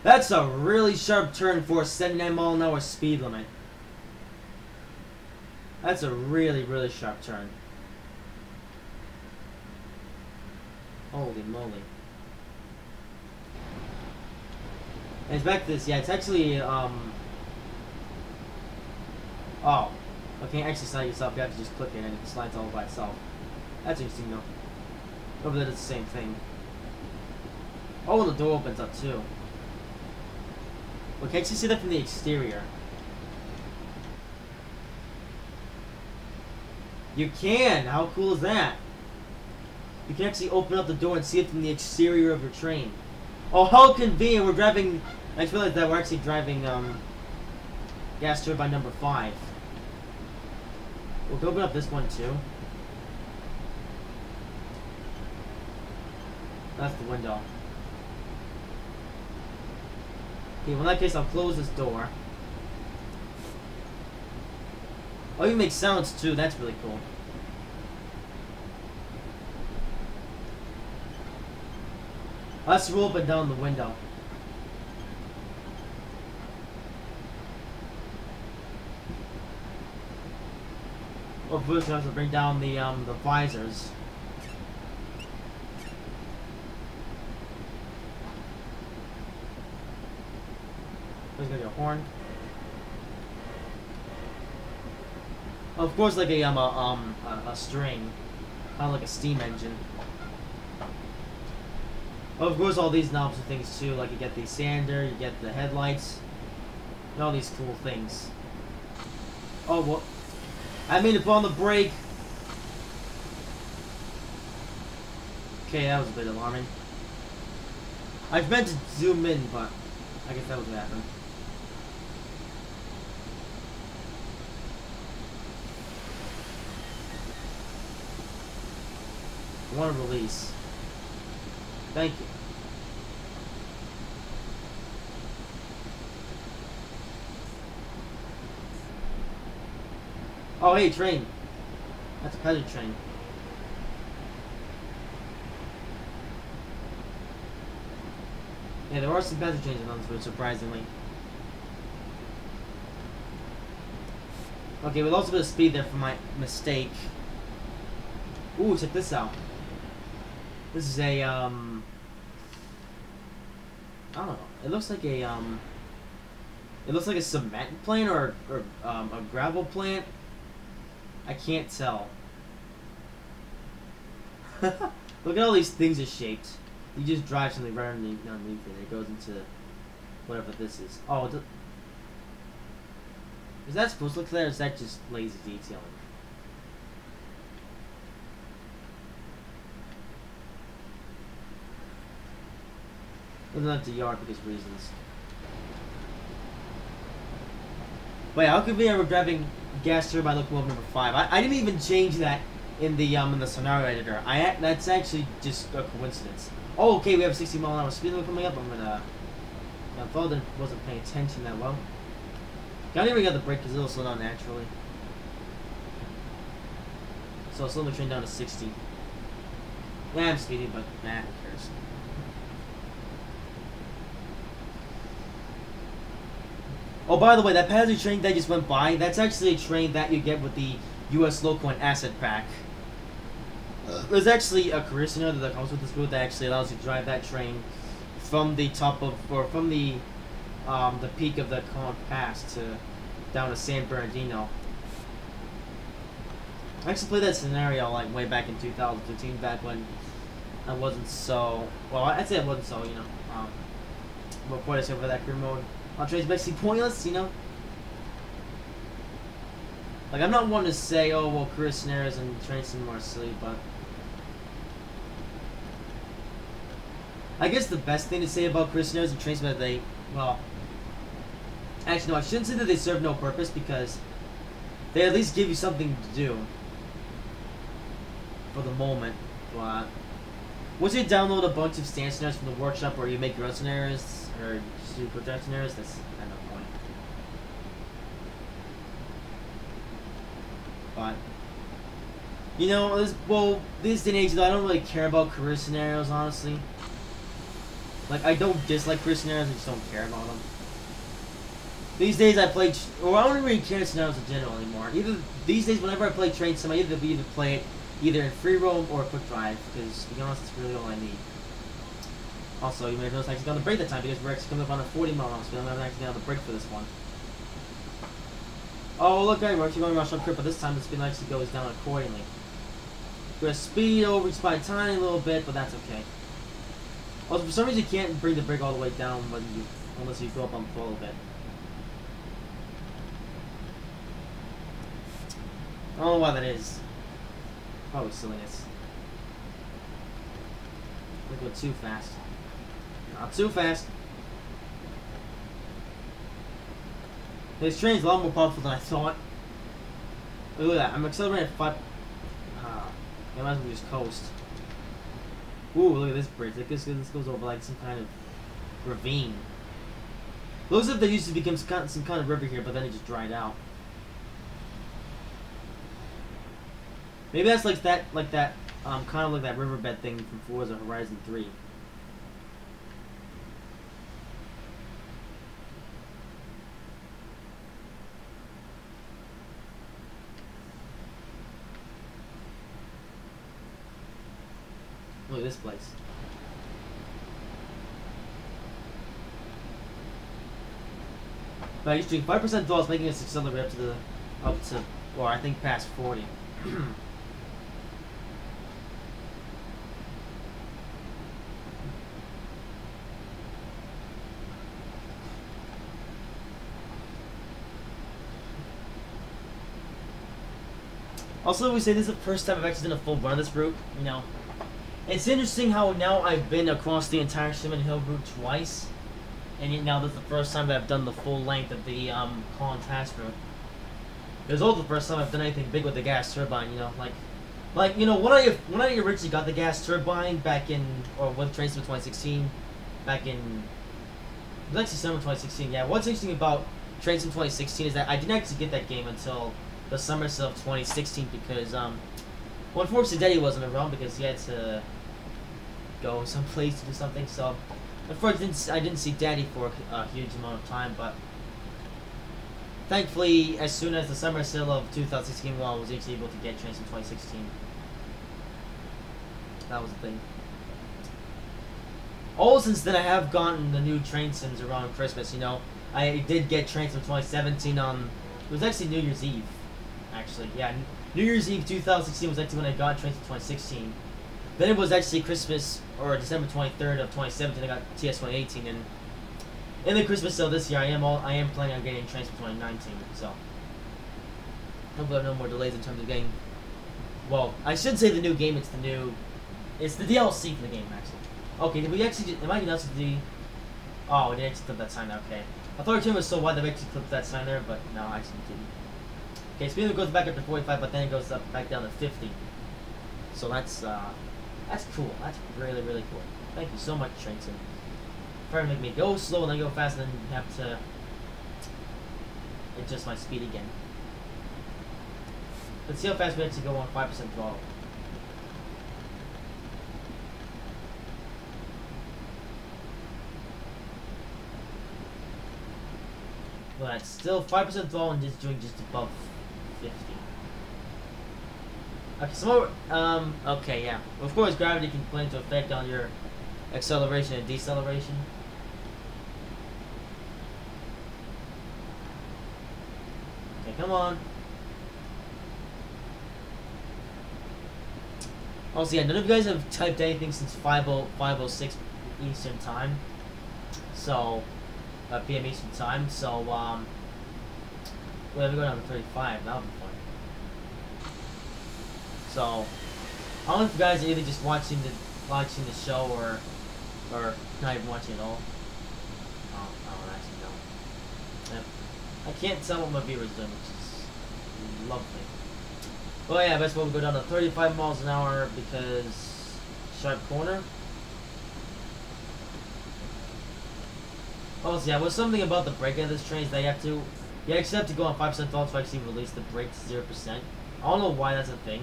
That's a really sharp turn for a 79-mile-an-hour speed limit. That's a really, really sharp turn. Holy moly. And it's back to this. Yeah, it's actually, Oh. I can't actually slide yourself. You have to just click it and it slides all by itself. That's interesting, though. Over there, it's the same thing. Oh, and the door opens up, too. Well, can't you see that from the exterior? You can! How cool is that? You can actually open up the door and see it from the exterior of your train. Oh, how convenient! We're driving... I just realized that we're actually driving, gas turbine number 5. We'll open up this one, too. That's the window. Okay, well in that case, I'll close this door. Oh, you make sounds too. That's really cool. Let's roll up and down the window. Or first, we have to bring down the visors. There's gonna be a horn. Of course, like a string, kind of like a steam engine. Of course, all these knobs and things too. Like you get the sander, you get the headlights, and all these cool things. Oh well, I mean to put on the brake. Okay, that was a bit alarming. I meant to zoom in, but I guess that was what happened. I want to release. Thank you. Oh, hey, train. That's a passenger train. Yeah, there are some passenger trains on this route, surprisingly. Okay, we lost a bit of speed there for my mistake. Ooh, check this out. This is a, I don't know. It looks like a, it looks like a cement plant or a gravel plant. I can't tell. Look at all these things are shaped. You just drive something right underneath it. It goes into whatever this is. Oh, is that supposed to look there, or is that just lazy detailing? Doesn't have the yard because of reasons. Wait, how could we ever driving gas turbine locomotive number 5? I didn't even change that in the scenario editor. That's actually just a coincidence. Oh, okay, we have 60 mile an hour speed limit coming up. I'm gonna. I thought I wasn't paying attention that well. I don't even got the brake because it'll slow down naturally. So I'll slow the train down to 60. Yeah, I'm speeding, but nah, who cares? Oh, by the way, that passenger train that just went by, that's actually a train that you get with the US Loco and Asset Pack. There's actually a career scenario that comes with this route that actually allows you to drive that train from the top of, or from the peak of the Cajon Pass to down to San Bernardino. I actually played that scenario like way back in 2015, back when I wasn't so, well, I'd say I wasn't so, you know, before I discovered that career mode. Our train's basically pointless, you know? Like, I'm not one to say, oh, well, career scenarios and train sim are silly, but I guess the best thing to say about career scenarios and train sim is that they, well, actually, no, I shouldn't say that they serve no purpose, because they at least give you something to do for the moment. But once you download a bunch of standard scenarios from the workshop where you make your own scenarios, or just do project scenarios, that's kind of point. But, you know, this day and age, though, I don't really care about career scenarios, honestly. Like, I don't dislike career scenarios, I just don't care about them. These days I play, or I don't really care scenarios in general anymore. These days, whenever I play train sim, I either play it either in free roam or quick drive, because to be honest, it's really all I need. Also, you may have noticed I actually got on the brake that time because we're actually coming up on a 40 mile an hour speed. I'm not actually on the brake for this one. Oh, look, we're actually going rush on grip, but this time the speed actually goes down accordingly. We're gonna speed over just by a tiny little bit, but that's okay. Also, for some reason, you can't bring the brake all the way down unless you go up on full a bit. I don't know why that is. Probably silliness. Don't go too fast. Not too fast. This train's a lot more powerful than I thought. Look at that. I'm accelerating at 5. I might as well just coast. Ooh, look at this bridge. This goes over like some kind of ravine. Looks like there used to become some kind of river here, but then it just dried out. Maybe that's like that, kind of like that riverbed thing from Forza Horizon 3. Look at this place. But he's doing 5% throttle, making us accelerate up to, or I think past 40. Also, we say this is the first time I've actually done a full run of this route. You know, it's interesting how now I've been across the entire Cinnamon Hill route twice, and yet now this is the first time that I've done the full length of the Cajon Task route. It was also the first time I've done anything big with the gas turbine. You know, like you know when I originally got the gas turbine back in, or with Train Sim 2016, back in, it was actually summer 2016. Yeah, what's interesting about Train Sim 2016 is that I didn't actually get that game until the summer of 2016 because well, unfortunately Daddy wasn't around because he had to go someplace to do something. So unfortunately I didn't see Daddy for a huge amount of time, but thankfully as soon as the summer sale of 2016 well, I was actually able to get Trains in 2016. That was the thing. All since then I have gotten the new Train Sims around Christmas. You know, I did get Train Sim 2017 on, it was actually New Year's Eve. Actually, yeah, New Year's Eve 2016 was actually when I got Train Sim 2016. Then it was actually Christmas, or December 23rd of 2017, I got TS 2018, and in the Christmas sale this year, I am planning on getting Train Sim 2019, so hopefully I have no more delays in terms of getting, well, I should say the new game, it's the DLC for the game, actually. Okay, did we actually, am I announcing the, oh, we didn't actually clip that sign, okay. I thought our turn was so wide that we actually clipped that sign there, but no, I actually didn't. Okay, speed limit goes back up to 45, but then it goes up back down to 50. So that's cool. That's really, really cool. Thank you so much, Train Sim. Try to make me go slow and then go fast, and then have to adjust my speed again. Let's see how fast we actually go on 5% throttle. But still 5% throttle and just doing just above 50. Okay, so okay, yeah. Of course, gravity can play into effect on your acceleration and deceleration. Okay, come on. Also, yeah, none of you guys have typed anything since 5:06 Eastern Time. So, PM Eastern Time. So, well, let me go down to 35. That'll be fun. So, I don't know if you guys are either just watching the show or not even watching at all. Oh, I don't actually know. Yeah. I can't tell what my viewers doing, which is lovely. Well, yeah, best way we go down to 35 miles an hour because sharp corner. Also, yeah, what's something about the brake of this train is that you actually have to go on 5% throttle to actually release the brake to 0%. I don't know why that's a thing.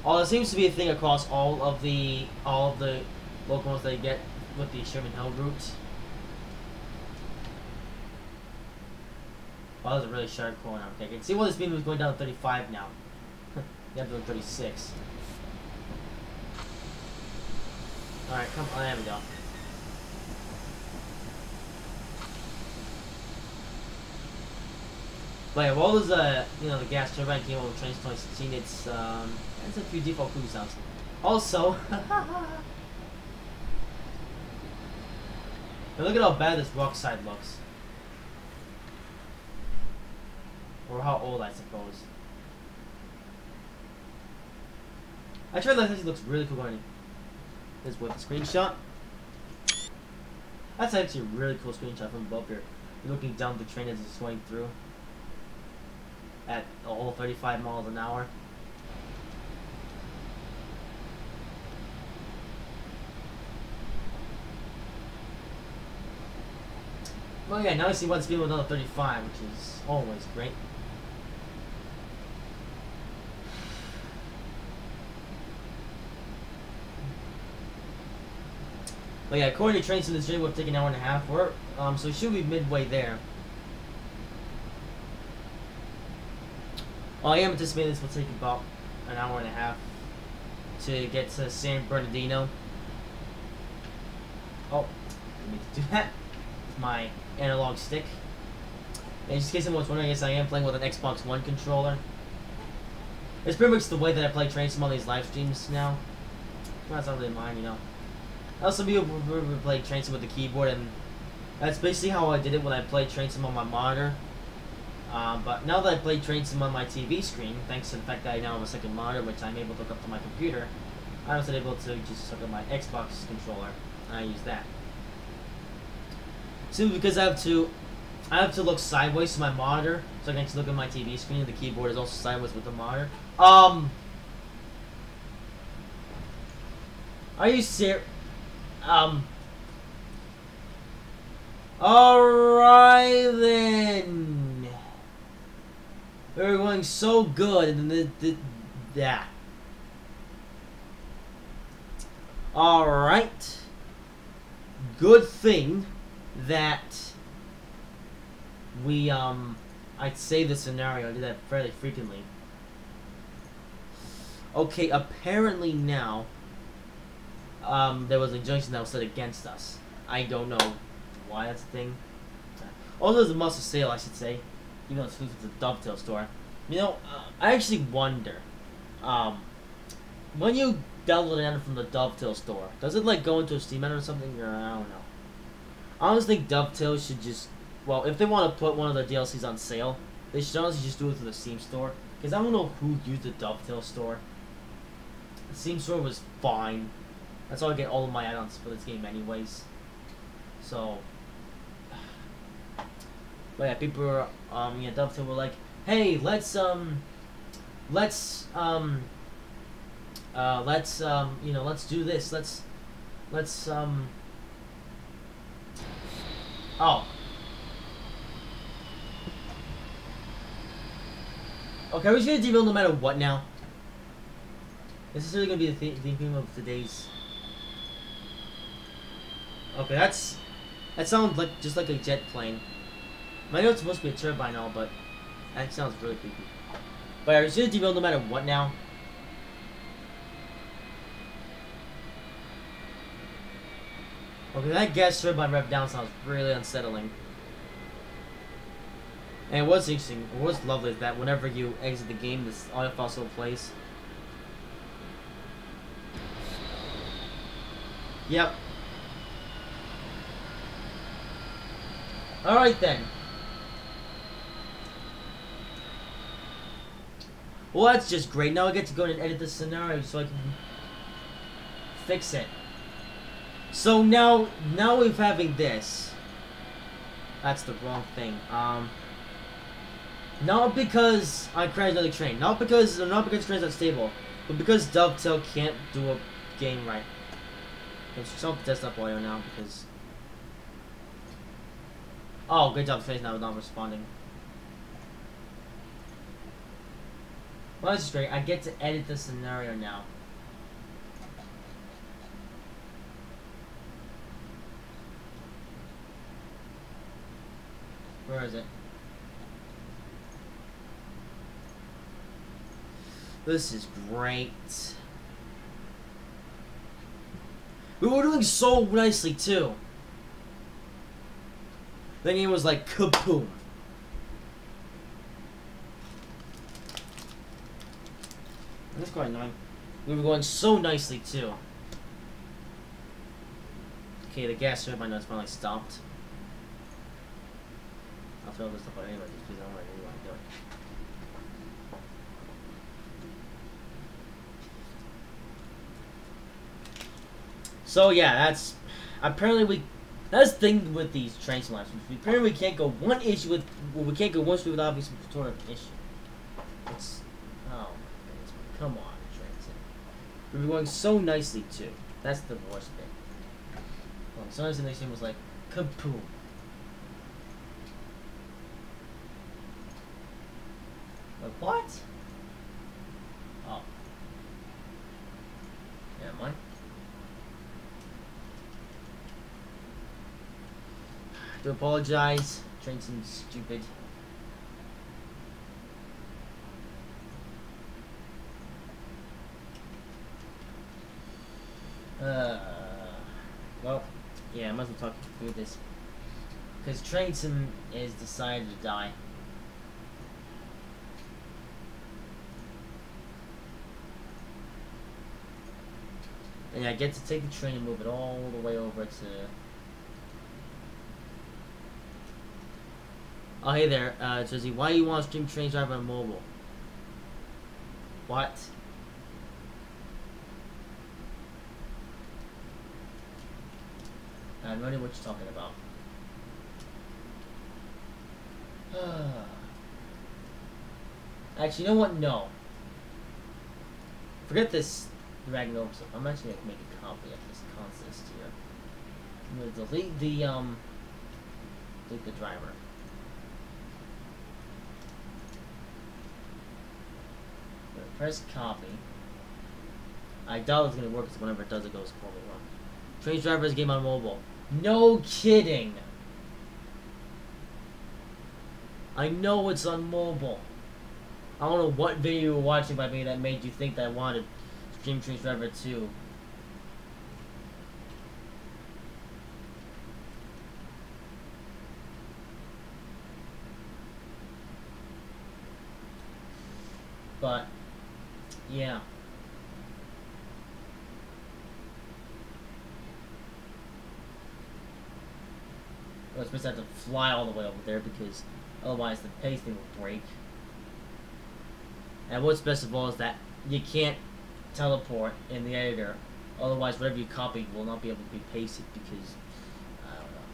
It seems to be a thing across all of the locomotives that you get with the Sherman Hill route. Wow, that was a really sharp corner. Okay, I can see why the speed was going down to 35 now. You have to go 36. Alright, come on, there we go. But yeah, well, there's the gas turbine came over with Train 2016. It's a few default cruise sounds. Also, now look at how bad this rock side looks, or how old I suppose. I tried that. Actually looks really cool going. This with the screenshot. That's actually a really cool screenshot from above here. You're looking down the train as it's going through at a whole 35 miles an hour. Well, yeah, now I see one speed with another 35, which is always great. But yeah, according to trains in this journey, we'll take an hour and a half. So it should be midway there. Well, I am anticipating this will take about an hour and a half to get to San Bernardino. Oh, I need to do that with my analog stick. And just in case anyone's wondering, yes, I am playing with an Xbox One controller. It's pretty much the way that I play Train Sim on these live streams now. That's not really mine, you know. Also, people play Train Sim with the keyboard, and that's basically how I did it when I played Train Sim on my monitor. But now that I play Train Sim on my TV screen, thanks to the fact that I now have a second monitor, which I'm able to hook up to my computer, I was able to just hook up my Xbox controller, and I use that. Simply because I have to look sideways to my monitor, so I can actually look at my TV screen, and the keyboard is also sideways with the monitor. Are you serious? Alright then. We're going so good, and then that. Alright. Good thing that we, I'd save the scenario. I do that fairly frequently. Okay, apparently now, there was an injunction that was set against us. I don't know why that's a thing. Oh, there's a must sale, I should say. Even though it's exclusive to the Dovetail store. You know, I actually wonder, when you download an item from the Dovetail store, does it like go into a Steam item or something, or I don't know. I honestly think Dovetail should just, well, if they want to put one of their DLCs on sale, they should honestly just do it through the Steam store. Because I don't know who used the Dovetail store. The Steam store was fine. That's how I get all of my add-ons for this game anyways. So, but yeah, people were, yeah, Dovetail were like, hey, let's you know, let's do this, oh. Okay, we're just gonna derail no matter what now. This is really gonna be the theme of today's. Okay, that sounds like just like a jet plane. I know it's supposed to be a turbine now, but that sounds really creepy. But are you gonna derail no matter what now? Okay, that gas turbine rev down sounds really unsettling. And what's interesting, what's lovely is that whenever you exit the game, this audio file still plays. Yep. Alright then. Well, that's just great. Now I get to go and edit the scenario so I can fix it. So now we're having this. That's the wrong thing. Not because I crashed another train. Not because train's not stable. But because Dovetail can't do a game right. Let's test up audio now because. Oh, good job, Face now not responding. Well, that's great. I get to edit the scenario now. Where is it? This is great. We were doing so nicely too. Then it was like kaboom. That's quite annoying. We were going so nicely too. Okay, the gas turbine notes finally stopped. I'll throw this stuff out anyway, just because I don't really want to do it. So yeah, that's apparently that's the thing with these train slimes. Apparently we can't go one issue with we can't go one street without having some sort of issue. It's oh my goodness, come on, trains. We were going so nicely too. That's the worst bit. Well, so nicely, the was like kaboom. Like what? Oh. Never mind. I do apologize. Train seems stupid. Well, yeah, I might as well talk through this. Because Train Sim is decided to die. And I get to take the train and move it all the way over to... Oh, hey there, Jersey. Why do you want to stream Train Driver on mobile? What? I have no idea what you're talking about. Actually, you know what? No. Forget this dragging over stuff. I'm actually going to make a copy of this consist here. I'm going to delete the driver. Press copy. I doubt it's going to work because whenever it does, it goes horribly wrong. Train Driver's game on mobile. No kidding! I know it's on mobile. I don't know what video you were watching by me that made you think that I wanted to stream Train Driver 2. But, yeah. I was supposed to have to fly all the way over there because otherwise the pacing will break. And what's best of all is that you can't teleport in the editor, otherwise whatever you copy will not be able to be pasted because, I don't know.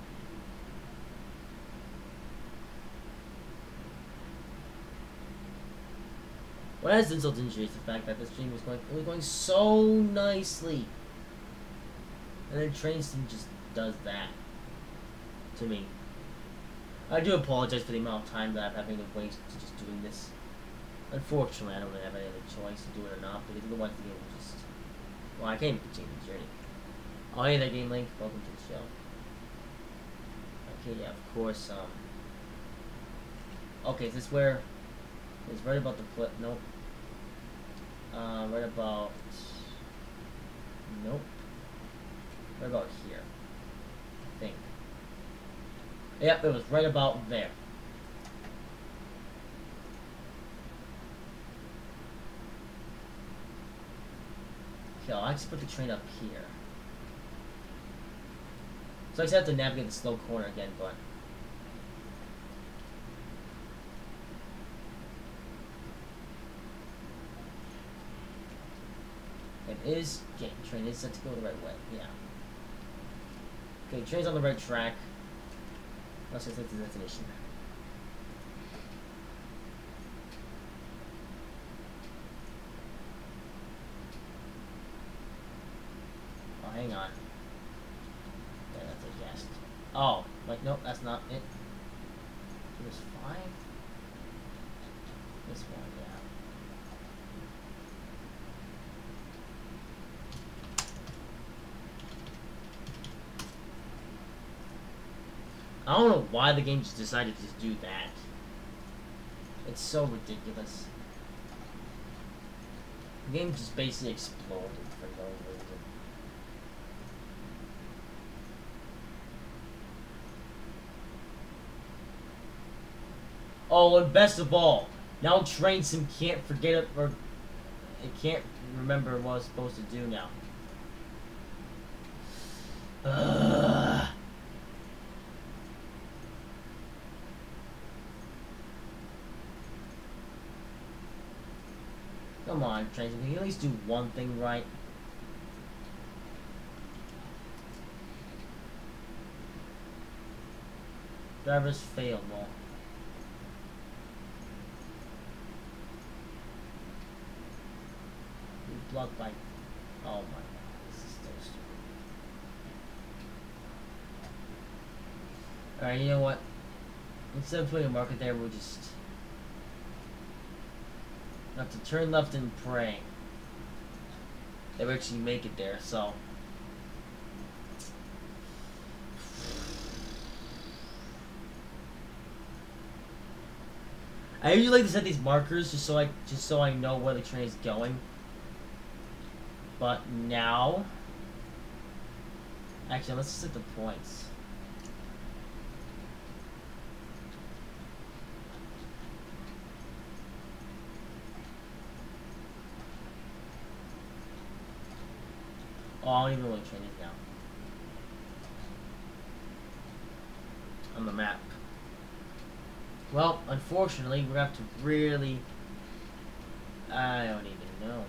What has insult to injury is the fact that the stream was going so nicely. And then Train Sim just does that to me. I do apologize for the amount of time that I'm having to waste to just doing this. Unfortunately, I don't really have any other choice to do it or not, because otherwise the game will just... Well, I can't even continue the journey. Oh, hey there, Game Link. Welcome to the show. Okay, yeah, of course, Okay, is this where... It's right about the clip. Nope. Right about... Nope. Right about here. I think. Yep, it was right about there. Okay, I'll actually put the train up here. So I just have to navigate the slow corner again, but... It is... Okay, train is set to go the right way, yeah. Okay, train's on the right track. Let's just hit the destination. Oh, hang on. Yeah, that's a yes. Oh, like, nope, that's not it. There's 5? This one, yeah. I don't know why the game just decided to do that. It's so ridiculous. The game just basically exploded for no reason. Oh, and best of all, now Train Sim can't forget it, or it can't remember what it's supposed to do now. Ugh. Come on, Train Sim, can you at least do one thing right? Drivers failable. Blocked by. Oh my god, this is so stupid. Alright, you know what? Instead of putting a market there, we'll just have to turn left and pray that we actually make it there, so. I usually like to set these markers just so I know where the train is going. But now, actually, let's set the points. Oh, I don't even know where the train is now. On the map. Well, unfortunately, we're gonna have to really. I don't even know.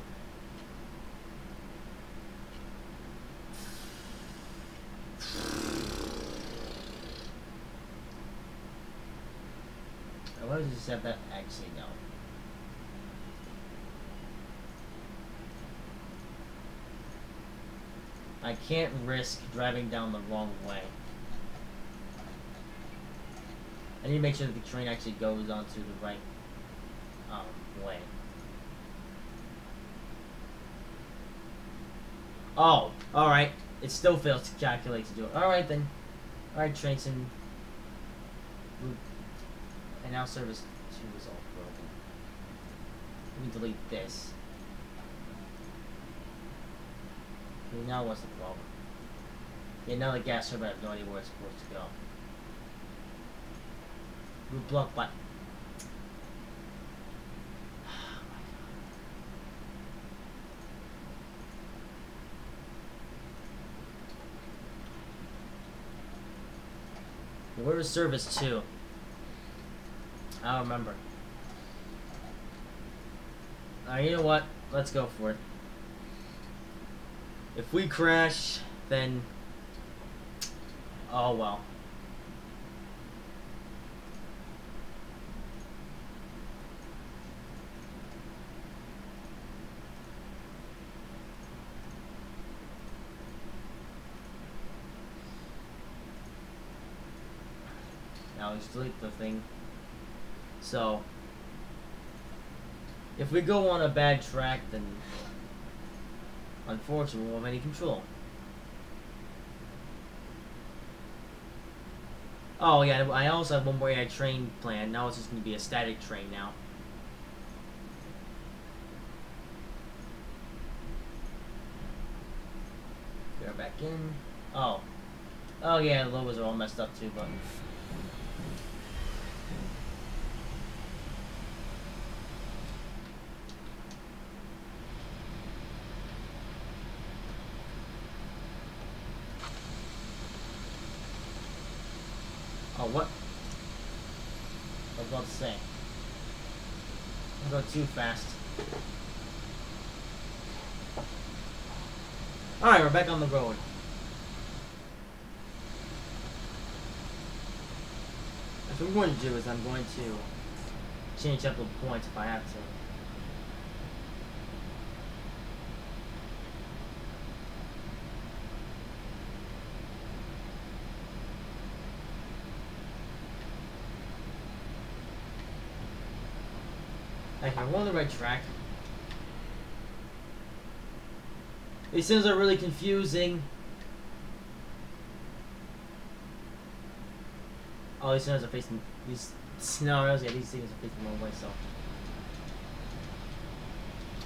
Why does it just have that actually no? I can't risk driving down the wrong way. I need to make sure that the train actually goes onto the right way. Oh, alright. It still fails to calculate to do it. Alright then. Alright, trains and now service 2 is all broken. Let me delete this. Okay, now what's the problem? Yeah, now the gas turbine, I have no idea where it's supposed to go. We're blocked by. Where is service 2? I don't remember. You know what? Let's go for it. If we crash, then. Oh well. Now let's delete the thing. So, if we go on a bad track, then unfortunately we won't have any control. Oh yeah, I also have one more AI train planned. Now it's just going to be a static train now. Go back in. Oh. Oh yeah, the logos are all messed up too, but. Oh, what? I was about to say. Don't go too fast. Alright, we're back on the road. What I'm going to do is I'm going to change up the points if I have to. Okay, we're on the right track. These things are really confusing. Oh, these things are facing these scenarios. Yeah, these things are facing the wrong way. So,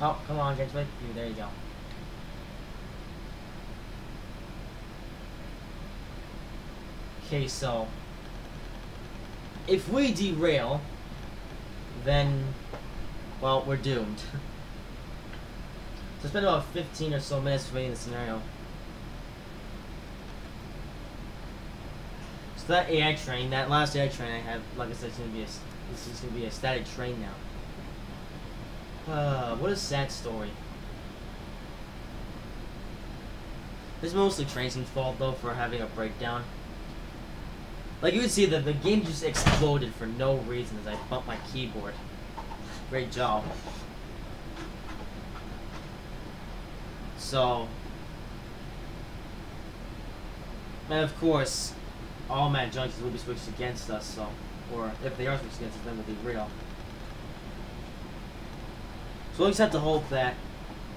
oh, come on, guys, right through. There you go. Okay, so if we derail, then. Well, we're doomed. So spend about 15 or so minutes waiting the scenario. So that AI train, that last AI train I have, like I said, this is gonna be a static train now. What a sad story. This is mostly Tracy's fault though for having a breakdown. Like you can see that the game just exploded for no reason as I bumped my keyboard. Great job. So, and of course, all Mad Junkies will be switched against us. So, or if they are switched against us, then it'll be real. So we just have to hope that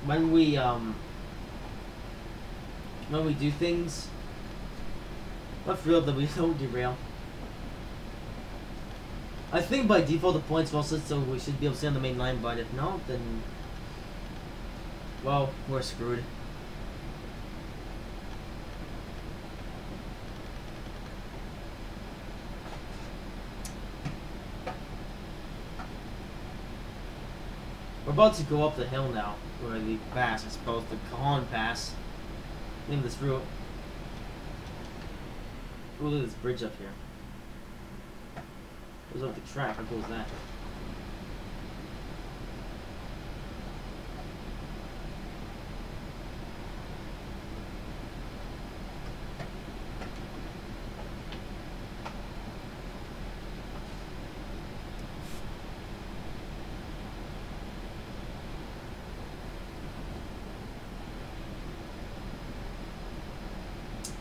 when we do things, let's real that we don't derail. I think by default the points will sit, so we should be able to stay on the main line, but if not, then well, we're screwed. We're about to go up the hill now, where the pass, I suppose, the Cajon pass. Name this route. Ooh, look at this bridge up here. Goes up the track, how cool is that?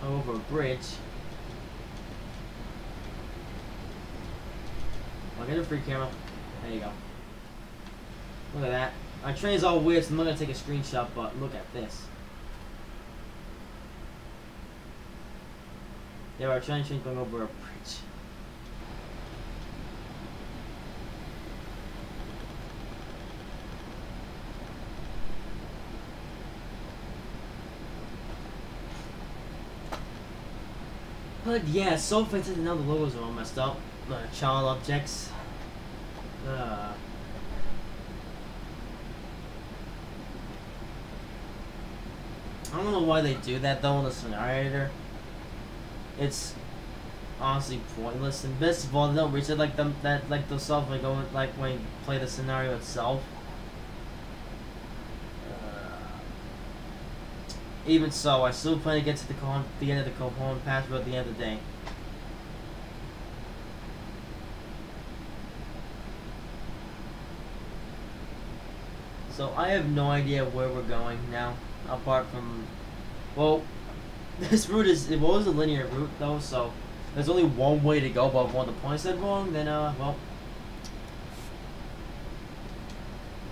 Over a bridge. I'll get a free camera. There you go. Look at that. Our train is all weird, so I'm not gonna take a screenshot, but look at this. Yeah, our train's going over a bridge. But yeah, so fantastic. Now the logos are all messed up. Child objects. I don't know why they do that though in the scenario. It's honestly pointless. And best of all, they don't reset like them that like themselves like go like when you play the scenario itself. Even so, I still plan to get to the end of the Cajon pass at the end of the day. So I have no idea where we're going now, apart from, well, this route it was a linear route though, so there's only one way to go. But if one of the points said wrong, then well,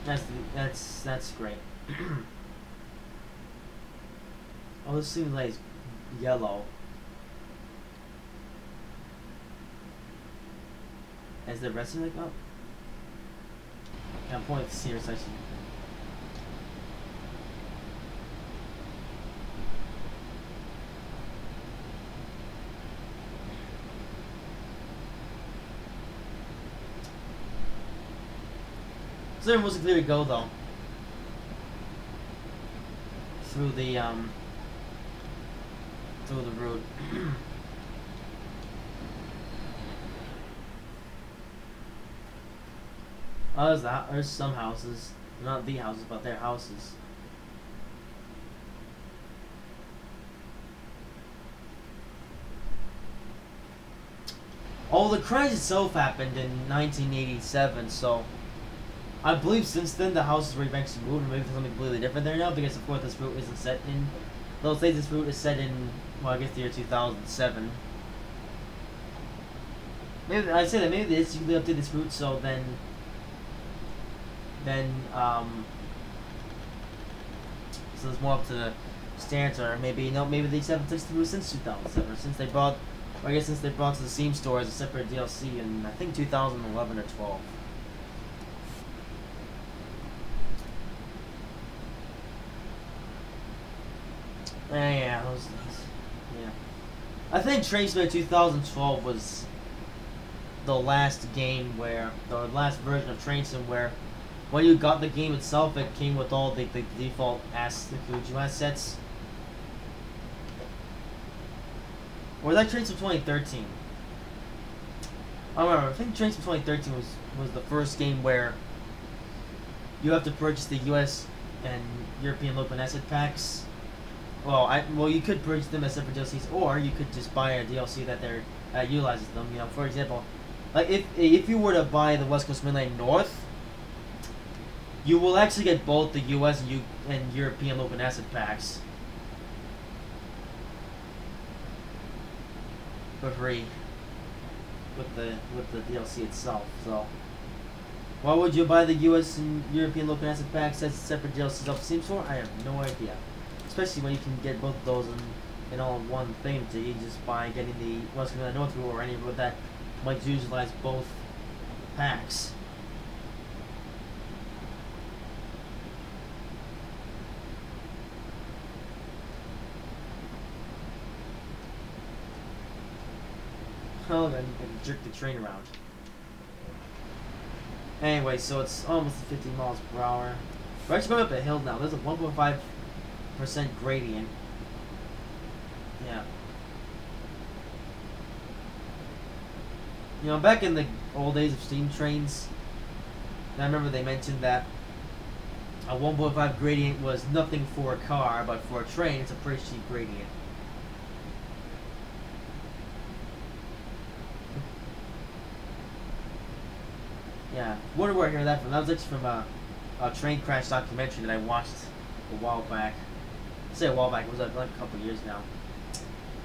that's great. Oh, this seems like it's yellow. Is the rest of it up? I'm pointing at the senior section. So it wasn't clear to go though. Through the road. Oh, there's some houses. Not the houses, but their houses. Oh, the crash itself happened in 1987, so I believe since then the houses were eventually moved, or maybe something completely different there now, because of course this route isn't set in. They'll say this route is set in, well, I guess the year 2007. Maybe I say that maybe they just update this route so then so it's more up to the standards, or maybe maybe they just haven't touched the route since 2007, or since they brought, or I guess since they brought to the Steam store as a separate DLC in I think 2011 or 12. Yeah, yeah. I think Train Simulator 2012 was the last game where, the last version of Train Sim where, when you got the game itself, it came with all the default assets. Or was that Train Sim 2013? I don't remember. I think Train Sim 2013 was the first game where you have to purchase the US and European local asset packs. Well, you could purchase them as separate DLCs, or you could just buy a DLC that they're utilizes them. You know, for example, like if you were to buy the West Coast Mainline North, you will actually get both the U.S. and European open asset packs for free with the DLC itself. So, why would you buy the U.S. and European open asset packs as separate DLCs off Steam Store? I have no idea. Especially when you can get both of those in all one thing to you just by getting the West Coast North rule or any rule that might utilize both packs. Oh, then jerk the train around. Anyway, so it's almost 50 miles per hour. We're actually going up a hill now. There's a 1.5% gradient. Yeah. You know, back in the old days of steam trains, I remember they mentioned that a 1.5 gradient was nothing for a car, but for a train, it's a pretty steep gradient. Yeah, wonder where I heard that from. That was actually from a train crash documentary that I watched a while back. I say a while back, it was like a couple of years now.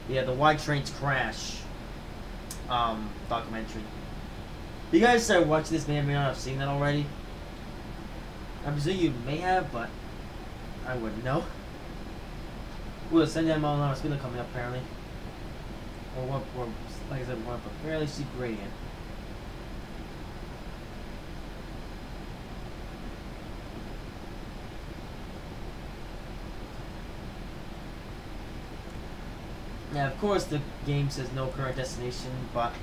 Yeah, the Why Trains Crash documentary. You guys started watching this, may or may not have seen that already. I presume you may have, but I wouldn't know. Ooh, the 79 mile an hour speed limit coming up apparently. Or like I said, we're up a fairly steep gradient. Now, of course, the game says no current destination, but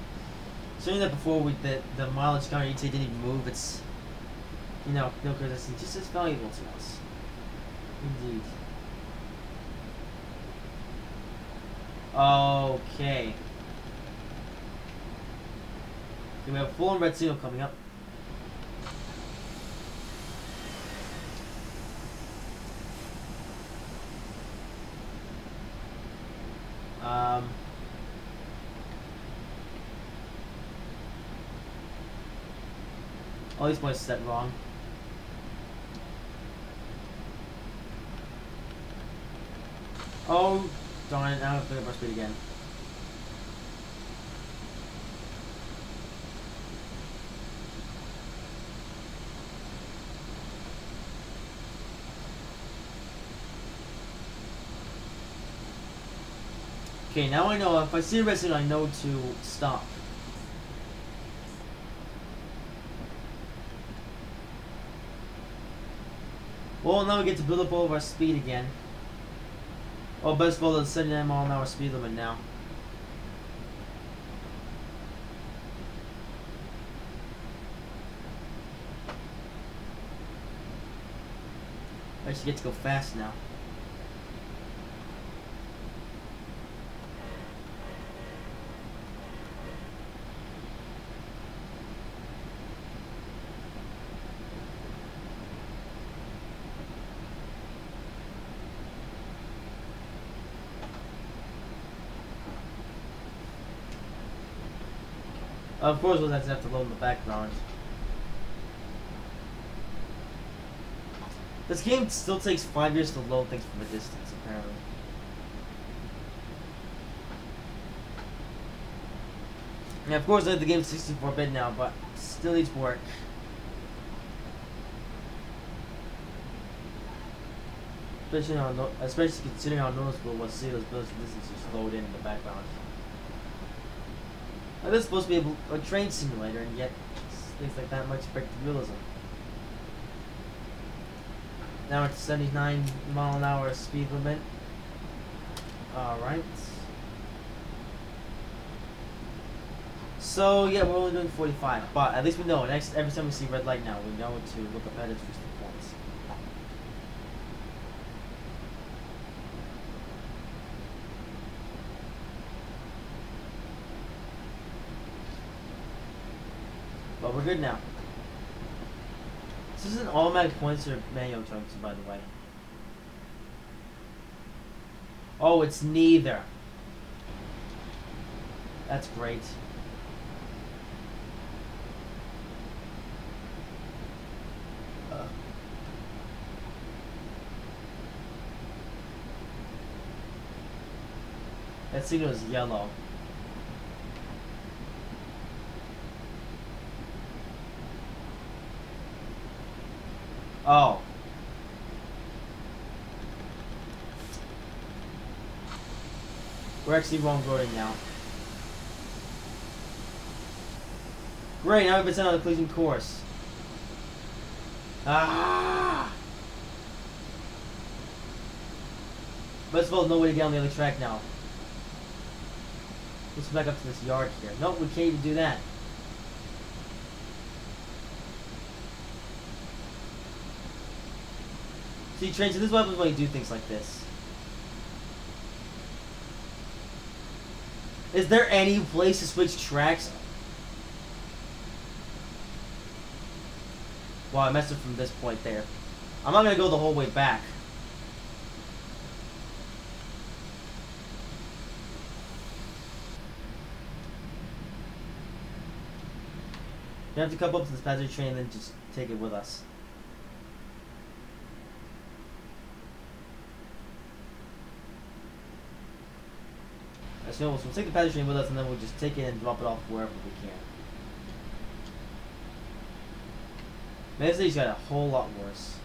saying that before, the mileage counter ETA didn't even move. It's, you know, no current destination, just as valuable to us. Indeed. Okay. We have full on red signal coming up. All these points set wrong. Oh, darn it, now I have to pick up our speed again. Okay, now I know if I see a red signal, I know to stop. Well, now we get to build up all of our speed again. Oh, best of all, the 79 mile an hour speed limit now. I actually get to go fast now. Of course, we'll have to load in the background. This game still takes 5 years to load things from a distance, apparently. And of course, the game's 64-bit now, but still needs work. Especially considering how noticeable it was to see those buildings from distance just load in the background. Now, this is supposed to be a train simulator, and yet things like that might break the realism. Now it's 79 mile an hour speed limit. Alright. So yeah, we're only doing 45, but at least we know every time we see red light now, we know to look up at its reaching points. But we're good now. This isn't automatic points or manual chunks, by the way. Oh, it's neither. That's great. That signal is yellow. Oh. We're actually wrong roading now. Great, now we've been sent on a collision course. Ah! Best of all, no way to get on the other track now. Let's back up to this yard here. Nope, we can't even do that. See, trains, so this is what happens when you do things like this. Is there any place to switch tracks? Wow, I messed up from this point there. I'm not gonna go the whole way back. We have to come up to this passenger train and then just take it with us. So we'll take the passenger train with us and then we'll just take it and drop it off wherever we can. Man, this thing's got a whole lot worse.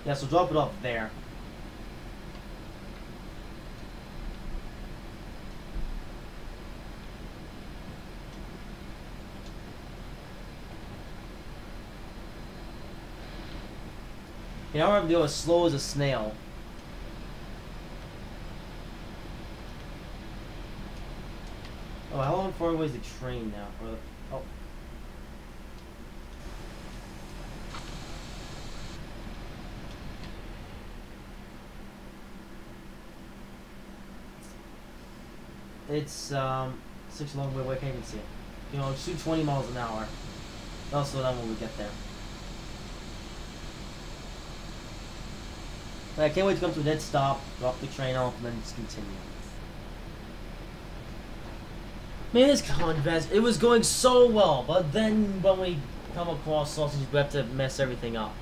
Yeah, so drop it off there. You know, I'm doing as slow as a snail. Oh, how long far away is the train now? Oh. It's such a long way away, I can't even see it. You know, shoot 20 miles an hour. That'll slow down when we get there. But I can't wait to come to a dead stop, drop the train off, and then just continue. Man, this contrast, it was going so well, but then when we come across sausages, we have to mess everything up.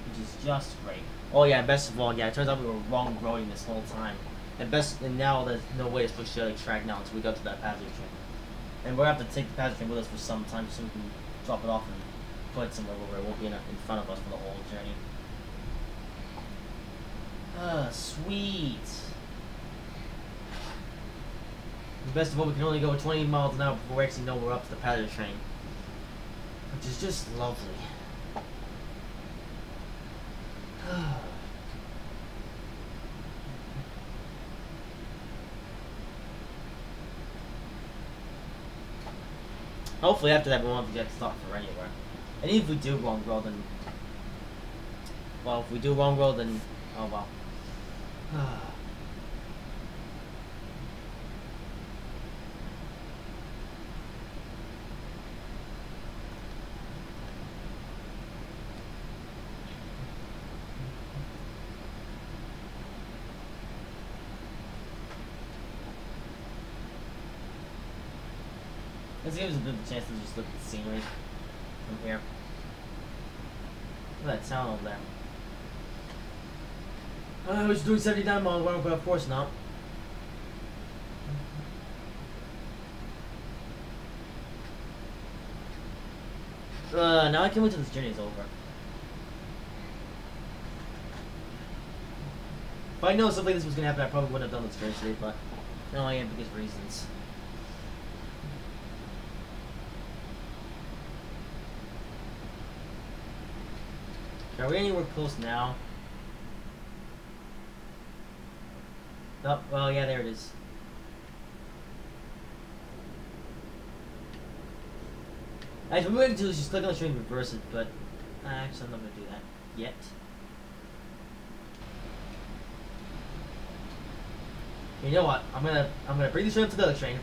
Which is just great. Oh yeah, best of all, yeah, it turns out we were wrong roading this whole time. And now there's no way to push the other track now until we go to that passenger train. And we're gonna have to take the passenger train with us for some time so we can drop it off and put it somewhere where it won't be in front of us for the whole journey. Sweet. Best of all, we can only go 20 miles an hour before we actually know we're up to the passenger train. Which is just lovely. Hopefully after that we won't have to get stopped for anywhere. And even if we do wrong road, then... Well, if we do wrong road, then... Oh well. This gives us a bit of a chance to just look at the scenery from here. Look at that town over there. I was doing 79 miles an hour, but of course not. Now I can't wait till this journey is over. If I know something like this was gonna happen, I probably wouldn't have done this journey today, but no, I am because of reasons. Are we anywhere close now? Oh, well, yeah, there it is. Actually, what we're going to do is just click on the train and reverse it, but actually, I'm not going to do that yet. You know what? I'm gonna bring this train up to the other train.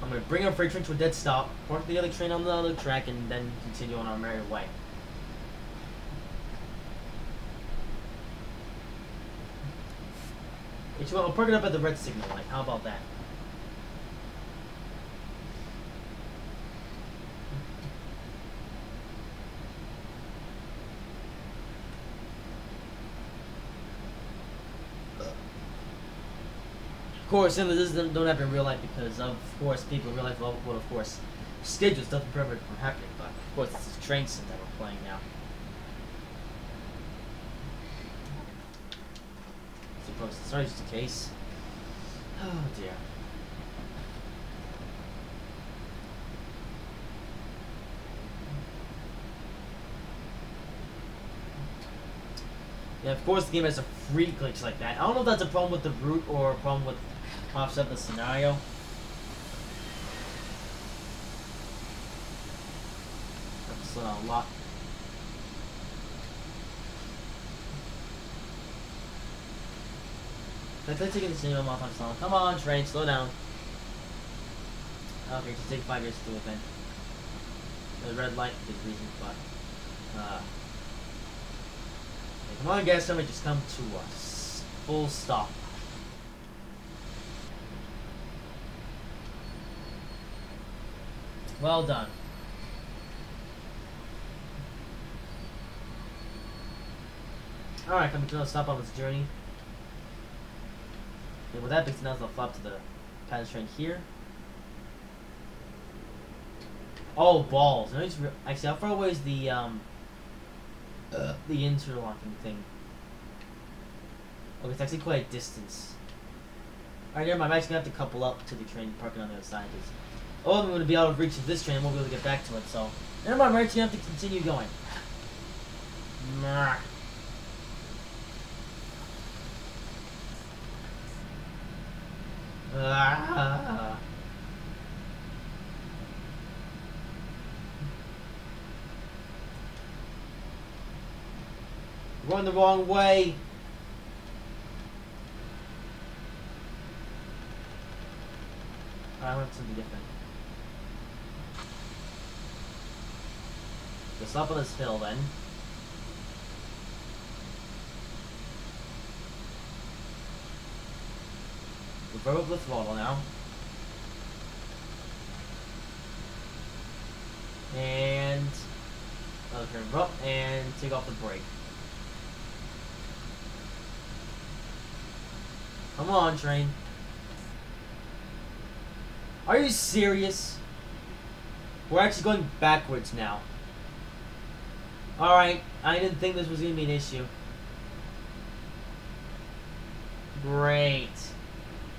I'm gonna bring our freight train to a dead stop, park the other train on the other track, and then continue on our merry way. I'll park it up at the red signal light. How about that? Of course, some of this don't happen in real life because, of course, people in real life will, of course, schedules doesn't prevent it from happening. But, of course, this is train sim that we're playing now. I suppose it's always the case. Oh, dear. Yeah, of course the game has a free glitch like that. I don't know if that's a problem with the root or a problem with pops up the scenario. That's a lot. They're taking the cinema off on song. Come on, train, slow down. Okay, just take 5 years to do it then. The red light is reason, but come on, guys, somebody just come to us. Full stop. Well done. Alright, coming to a stop on this journey. Okay, with that big announcement, I'll flop to the passenger train here. Oh, balls. Actually, how far away is the interlocking thing? Okay, it's actually quite a distance. Alright, never mind. I'm actually going to have to couple up to the train parking on the other side. Oh, I'm going to be out of reach of this train. I won't be able to get back to it, so... Never mind, I'm actually going to have to continue going. Nah. Ah. Going the wrong way. I want something different. Just up on this hill then. Rev up the throttle now. And another turn up and take off the brake. Come on, train. Are you serious? We're actually going backwards now. Alright, I didn't think this was going to be an issue. Great.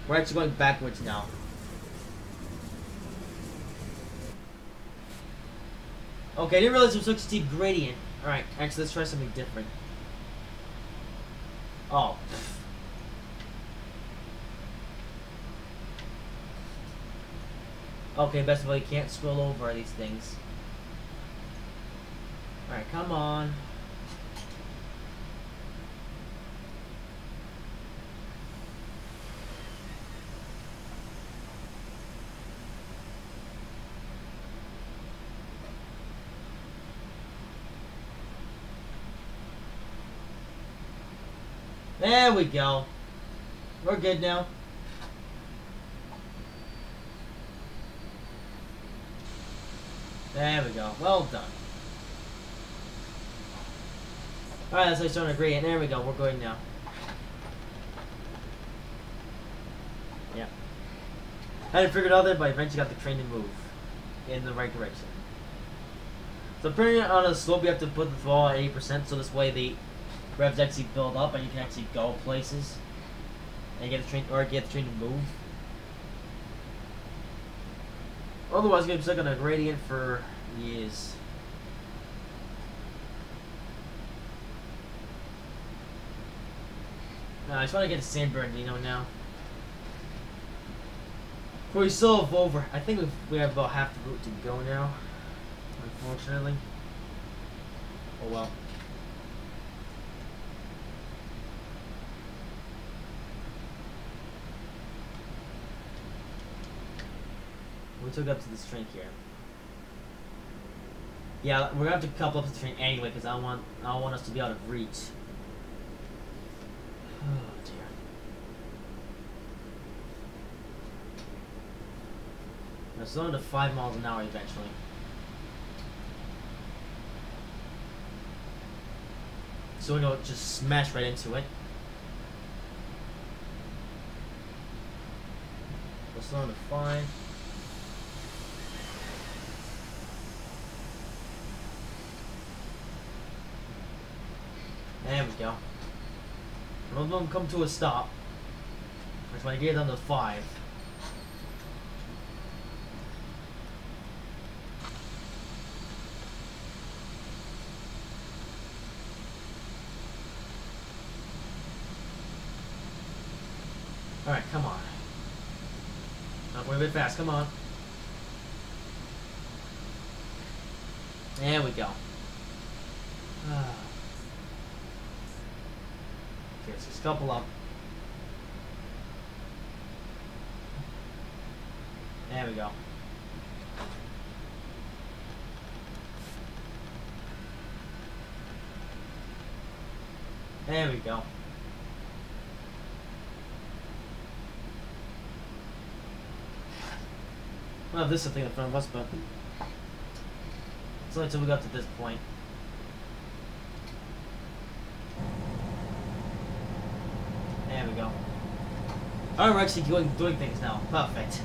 We're actually going backwards now. Okay, I didn't realize it was such a steep gradient. Alright, actually, let's try something different. Oh. Okay, best of all, you can't scroll over these things. Alright, come on. There we go. We're good now. There we go. Well done. Alright, that's how I started a gradient. There we go. We're going now. Yeah. I hadn't figured out that, but I eventually got the train to move in the right direction. So depending on the slope, you have to put the throttle at 80%, so this way the revs actually build up and you can actually go places and get the train to move. Otherwise, you're going to be stuck on a gradient for years. I just want to get to San Bernardino now. But we still have over. I think we have about half the route to go now. Unfortunately. Oh well. We took up to this train here. Yeah, we're gonna have to couple up to the train anyway because I don't want us to be out of reach. Oh dear. Let's slow to 5 miles an hour eventually. So we're gonna just smash right into it. Let's slow to 5. There we go. Both of them come to a stop. I just want to get them to 5. Alright, come on. Not going a bit fast, come on. There we go. Okay, let's just couple up. There we go. There we go. Well, this is the thing in front of us, but it's only until we got to this point. There we go. Alright, we're actually doing things now. Perfect.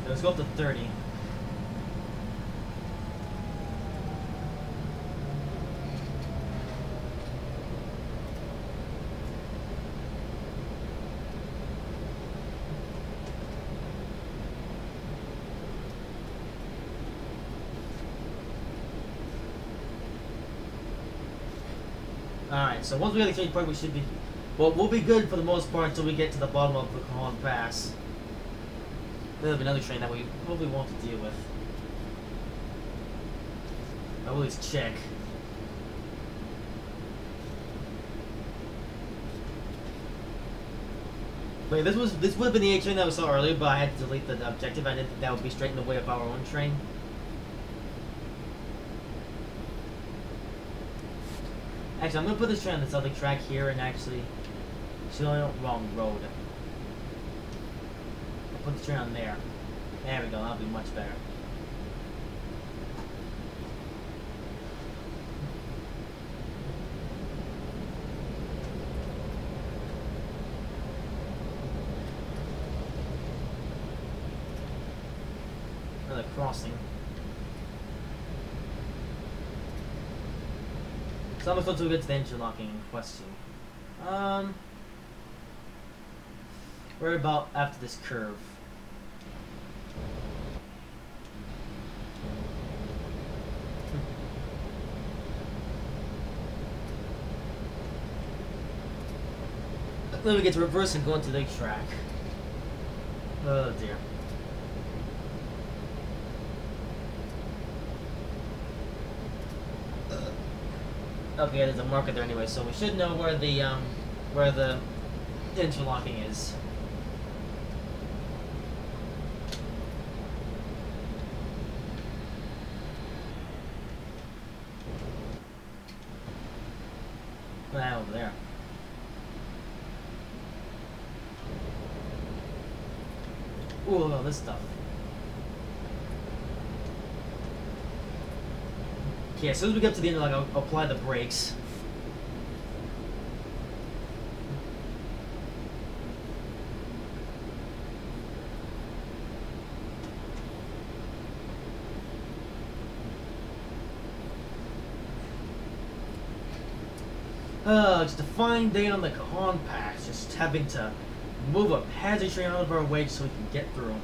Let's go up to 30. Alright, so once we get to the change point, we should be... Well, we'll be good for the most part until we get to the bottom of the Cajon Pass. There'll be another train that we probably won't have to deal with. I will at least check. Wait, this would have been the A train that we saw earlier, but I had to delete the objective. I didn't think that would be straight in the way of our own train. Actually, I'm gonna put this train on this other track here and actually show the wrong road. I'll put the train on there. There we go, that'll be much better. Another crossing. So almost until we get to the engine locking in question. We're about after this curve. Then we get to reverse and go into the track. Oh dear. Okay, there's a marker there anyway, so we should know where the interlocking is. That over there. Ooh, all this stuff. Okay, as soon as we get to the end, like, I'll apply the brakes. Just a fine day on the Cajon Pass, just having to move a hazard train out of our way so we can get through.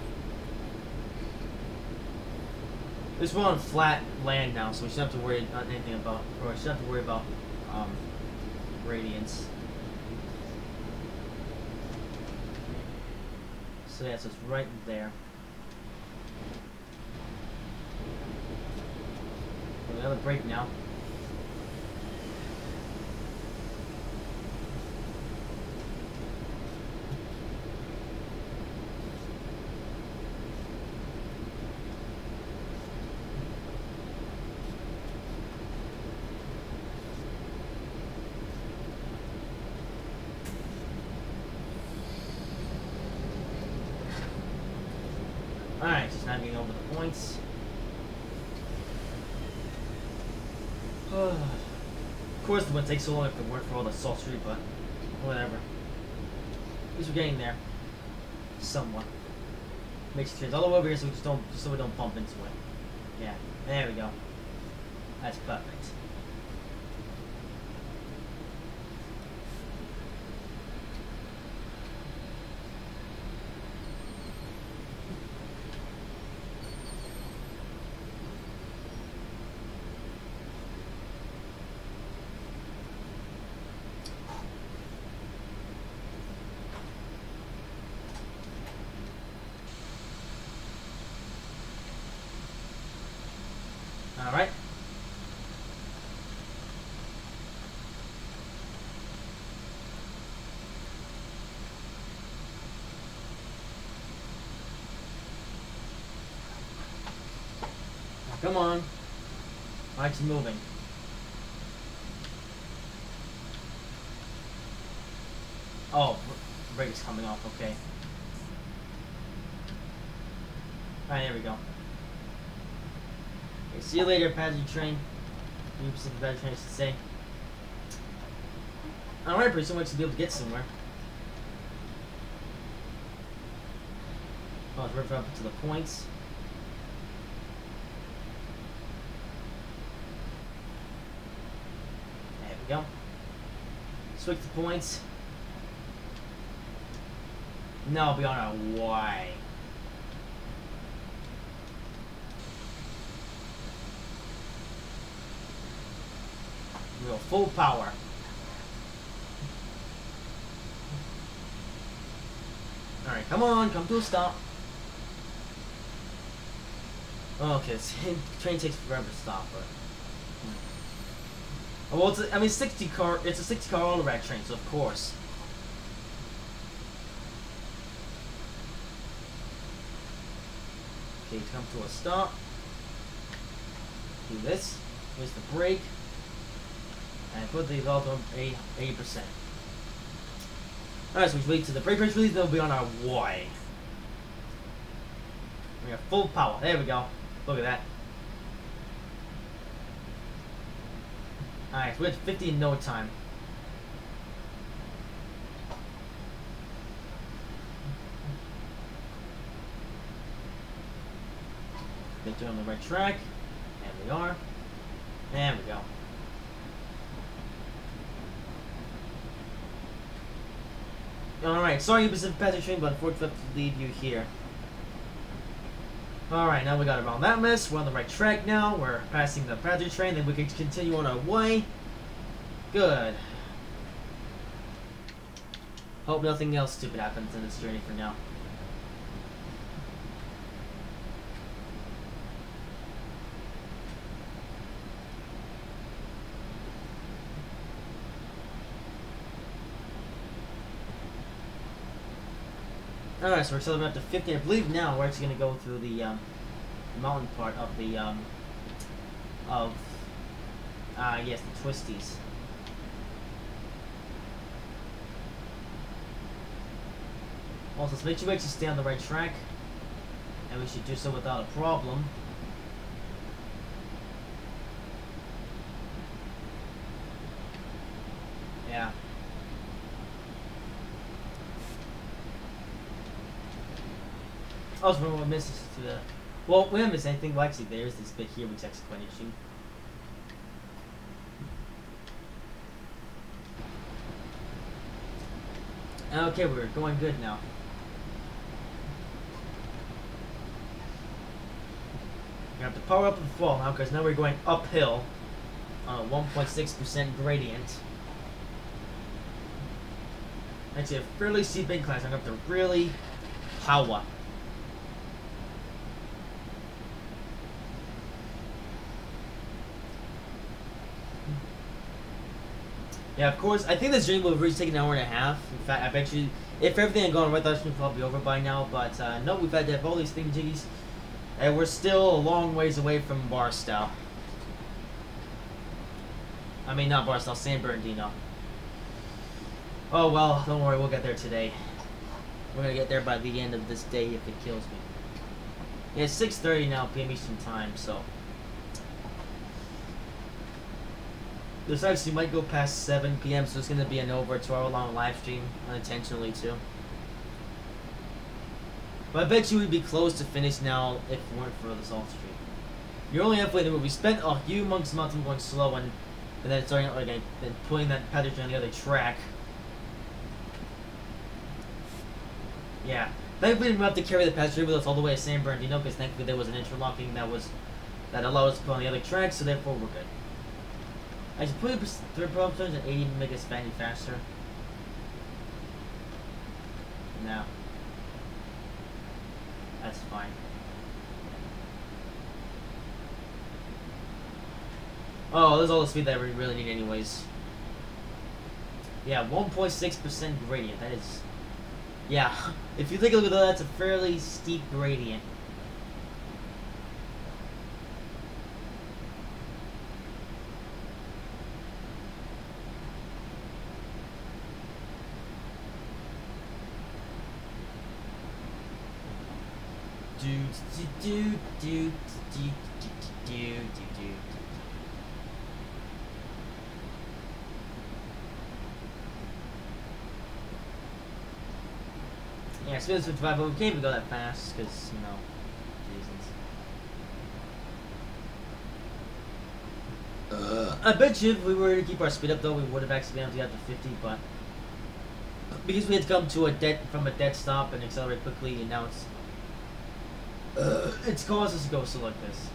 This we're on flat land now, so we shouldn't have to worry anything about, or we shouldn't have to worry about gradients. So yeah, so it's right there. We have a brake now. Alright, just not getting over the points. Of course, the one takes so long if it weren't for all the sorcery, but whatever. At least we're getting there. Somewhat. Makes it all the way over here so we so we don't bump into it. Yeah, there we go. That's perfect. Alright. Come on. I keep moving. Oh, brake is coming off, okay. Alright, there we go. Okay, see you later, passenger train. New Pacific passenger train, I should say. Alright, pretty soon we should be able to get somewhere. Oh, let's rip up to the points. There we go. Switch the points. Now we'll be on our Y. We go full power. Alright, come on, come to a stop. Okay, this train takes forever to stop, but... Oh, well, it's a 60 car, it's a 60 car auto rack train, so of course. Okay, come to a stop. Do this. Here's the brake. And put the valve on 80%. Alright, so we wait till the brake press release, then we'll be on our Y. We have full power. There we go. Look at that. Alright, so we're at 50 in no time. Get you on the right track. And we are. And we go. Alright, sorry you Pacific Passenger Train, but unfortunately I have to leave you here. Alright, now we got around that mess. We're on the right track now. We're passing the passenger train, then we can continue on our way. Good. Hope nothing else stupid happens in this journey for now. Alright, so we're still up to 50. I believe now we're actually going to go through the mountain part of the, yes, the twisties. Also, so make sure we actually stay on the right track, and we should do so without a problem. Yeah. Also, what misses to the... Well, we haven't missed anything. Well, actually, there's this bit here which is actually quite interesting. Okay, we're going good now. We have to power up the fall now, because now we're going uphill on a 1.6% gradient. Actually, a fairly steep incline, so I'm going to have to really power. Yeah, of course. I think this journey will have take an hour and a half. In fact, I bet you, if everything had gone right, that should probably be over by now. But no, we've had to have all these thingamajiggies, and we're still a long ways away from Barstow. I mean, not Barstow, San Bernardino. Oh well, don't worry, we'll get there today. We're gonna get there by the end of this day if it kills me. Yeah, it's 6:30 now p.m. Eastern Time, so this actually might go past 7 p.m., so it's going to be an over 2-hour-long live stream, unintentionally, too. But I bet you we'd be close to finish now if it weren't for the Salt Street. You're only halfway through. We spent a humongous amount of time going slow and then starting out again, then putting that pedal on the other track. Yeah. Thankfully, we didn't have to carry the passenger with us all the way to San Bernardino, because thankfully there was an interlocking that allowed us to put on the other track, so therefore we're good. I should put third prop turns at 80 megaspanny faster. No. That's fine. Oh, there's all the speed that we really need anyways. Yeah, 1.6% gradient. That is... Yeah, if you take a look at that, that's a fairly steep gradient. Yeah, speed of 55, but we can't even go that fast because, you know, reasons. I bet you if we were to keep our speed up, though, we would have actually been able to get up to 50, but because we had to come to a dead stop and accelerate quickly, and now it's caused us to go slow like this.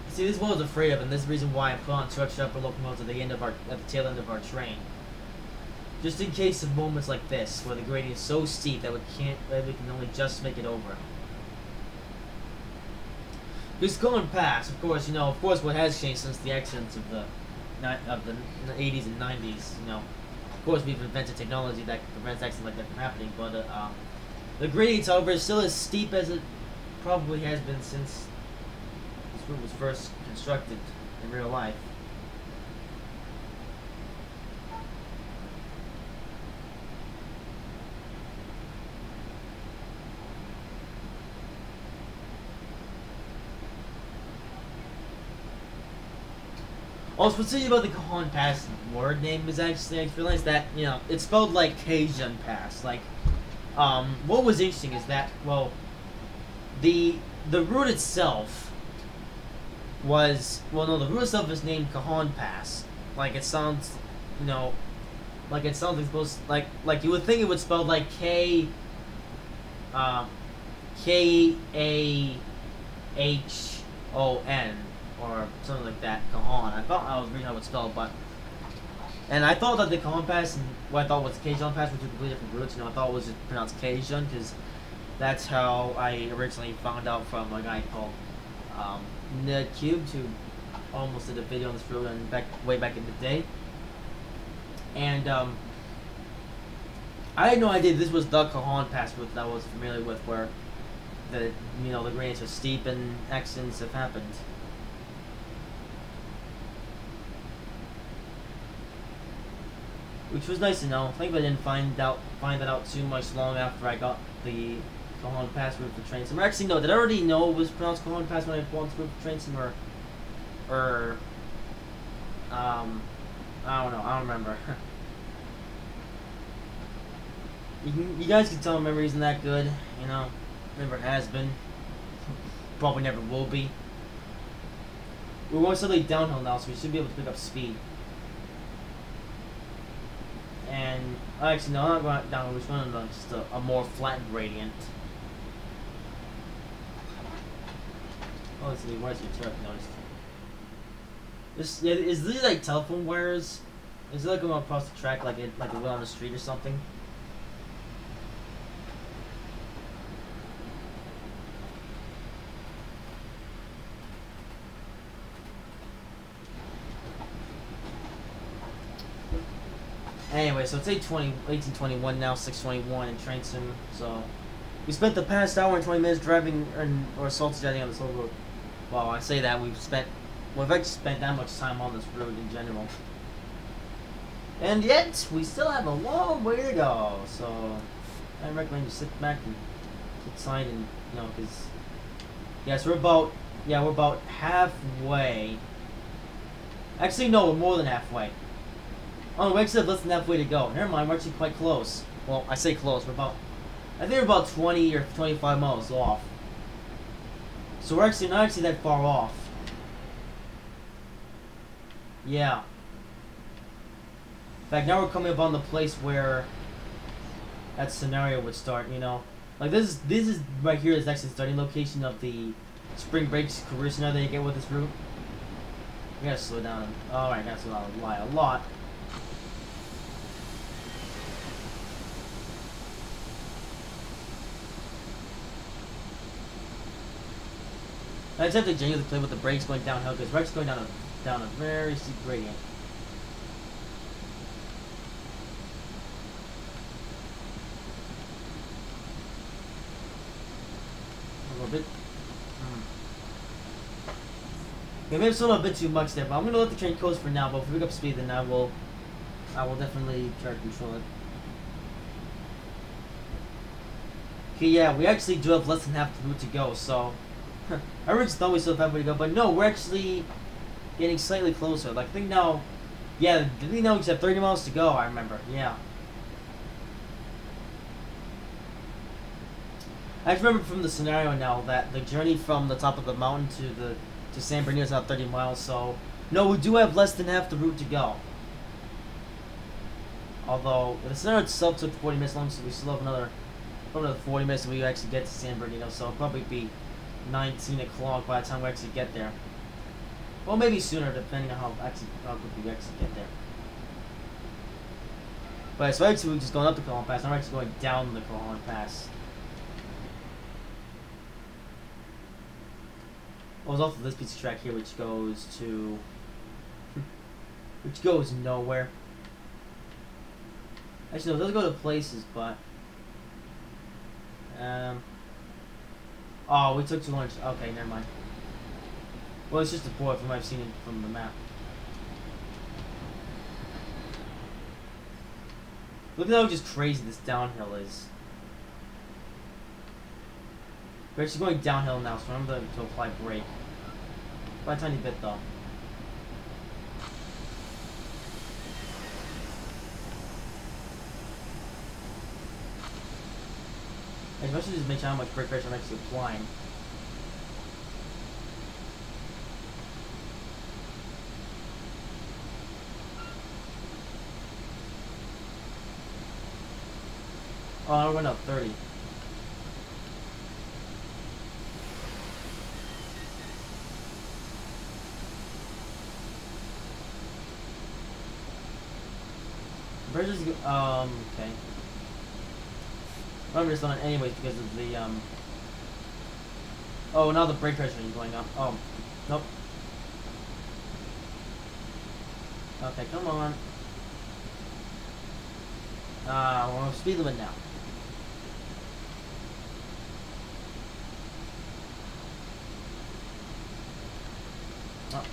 See, this is what I was afraid of, and this is the reason why I put on two extra upper locomotives at the tail end of our train. Just in case of moments like this, where the gradient is so steep that we can only just make it over. Because going past, of course, what has changed since the accidents of the 80s and 90s, of course we've invented technology that prevents accidents like that from happening, but the gradient, however, is still as steep as it probably has been since this route was first constructed in real life. Also, what's interesting about the Cajon Pass word name is actually, I realized that, it's spelled like Cajon Pass. Like, what was interesting is that, well, the route itself was, the route itself is named Cajon Pass. Like, it sounds, like it sounds like supposed, like you would think it would spell like K-A-H-O-N, or something like that, Cajon. I thought I was reading how it was spelled, and I thought that the Cajon Pass and what I thought was Cajon Pass were two completely different routes. I thought it was just pronounced Cajon, because that's how I originally found out from a guy called Ned Cubed, who almost did a video on this route and way back in the day. And I had no idea this was the Cajon Pass route that I was familiar with, where the gradients are steep and accidents have happened. Which was nice to know. I think I didn't find that out too much long after I got the Cajon Pass route for train sim. Actually, no, did I already know it was pronounced Cajon Pass when I bought the route for train sim, or I don't know. I don't remember. You guys can tell my memory isn't that good. Never has been. Probably never will be. We're going slightly downhill now, so we should be able to pick up speed. And actually, no, I'm not going down. We're just going on just a more flat gradient. Oh, let's see. Where's your turret? Noticed. Is these like telephone wires? Is it like going across the track like it will on the street or something? Anyway, so it's 18:21 now, 6:21 in train sim. So we spent the past hour and 20 minutes driving or salty jetting on this whole road. Well, I say that we've actually spent that much time on this road in general. And yet we still have a long way to go. So I recommend you sit back and inside and because yes, we're about halfway. Actually, no, we're more than halfway. Oh, we actually have less than halfway to go. Never mind, we're actually quite close. Well, I say close. I think we're about 20 or 25 miles off. So we're actually not that far off. Yeah. In fact, now we're coming up on the place where that scenario would start. Like this is right here is actually the starting location of the spring break career scenario that you get with this route. We gotta slow down. Alright, gotta slow down a lot. I just have to genuinely play with the brakes going downhill because we're actually going down a very steep gradient. A little bit. Okay, maybe it's a little bit too much there, but I'm gonna let the train coast for now. But if we pick up speed, then I will definitely try to control it. Okay, yeah, we actually do have less than half the route to go, so I originally thought we still have halfway to go, but no, we're actually getting slightly closer. Like I think now we just have 30 miles to go. I remember, yeah. I just remember from the scenario now that the journey from the top of the mountain to San Bernardino is about 30 miles, so no, we do have less than half the route to go. Although the scenario itself took 40 minutes long, so we still have another 40 minutes when we actually get to San Bernardino, so it'll probably be 19 o'clock by the time we actually get there. Well, maybe sooner, depending on how quickly we actually get there. But so actually we're just going up the Cajon Pass, I'm actually going down the Cajon Pass. Well, there's also this piece of track here which goes to nowhere. Actually no, it does go to places, but oh, we took too long. Okay, never mind. Well, it's just a port from what I've seen it from the map. Look at how just crazy this downhill is. We're actually going downhill now, so remember to apply brake. By a tiny bit, though. Especially just make sure how much brake pressure I'm actually applying. Oh, I went up 30. Pressure's okay. I'm just on it anyways because of the oh, now the brake pressure is going up. Oh, nope. Okay, come on. We're on speed limit now. Oh,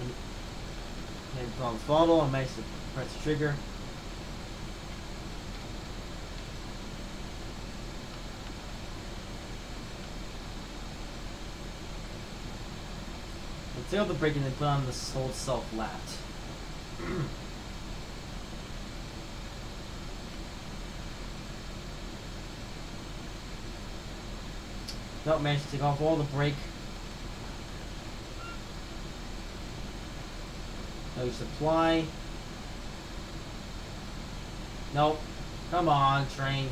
and put on the throttle. I managed to press the trigger. Take out the brake and then put on this whole self-lat. Nope, managed to take off all the brake. No supply. Nope. Come on, train.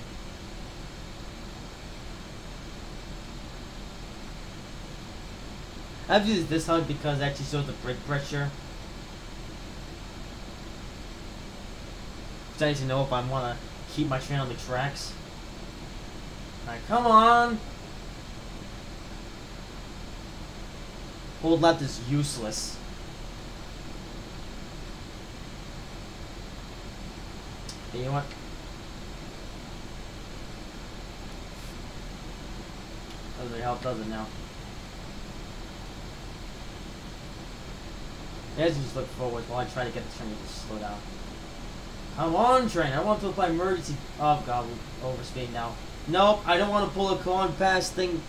I've used this HUD because it actually shows the brake pressure. So I need to know if I want to keep my train on the tracks. Alright, come on! Hold left is useless. Hey, you know what? Doesn't really help, does it now? I have to just look forward while I try to get the train to just slow down. Come on, train! I want to apply emergency. Oh god, we're overspeeding now. Nope, I don't want to pull a Cajon pass thing.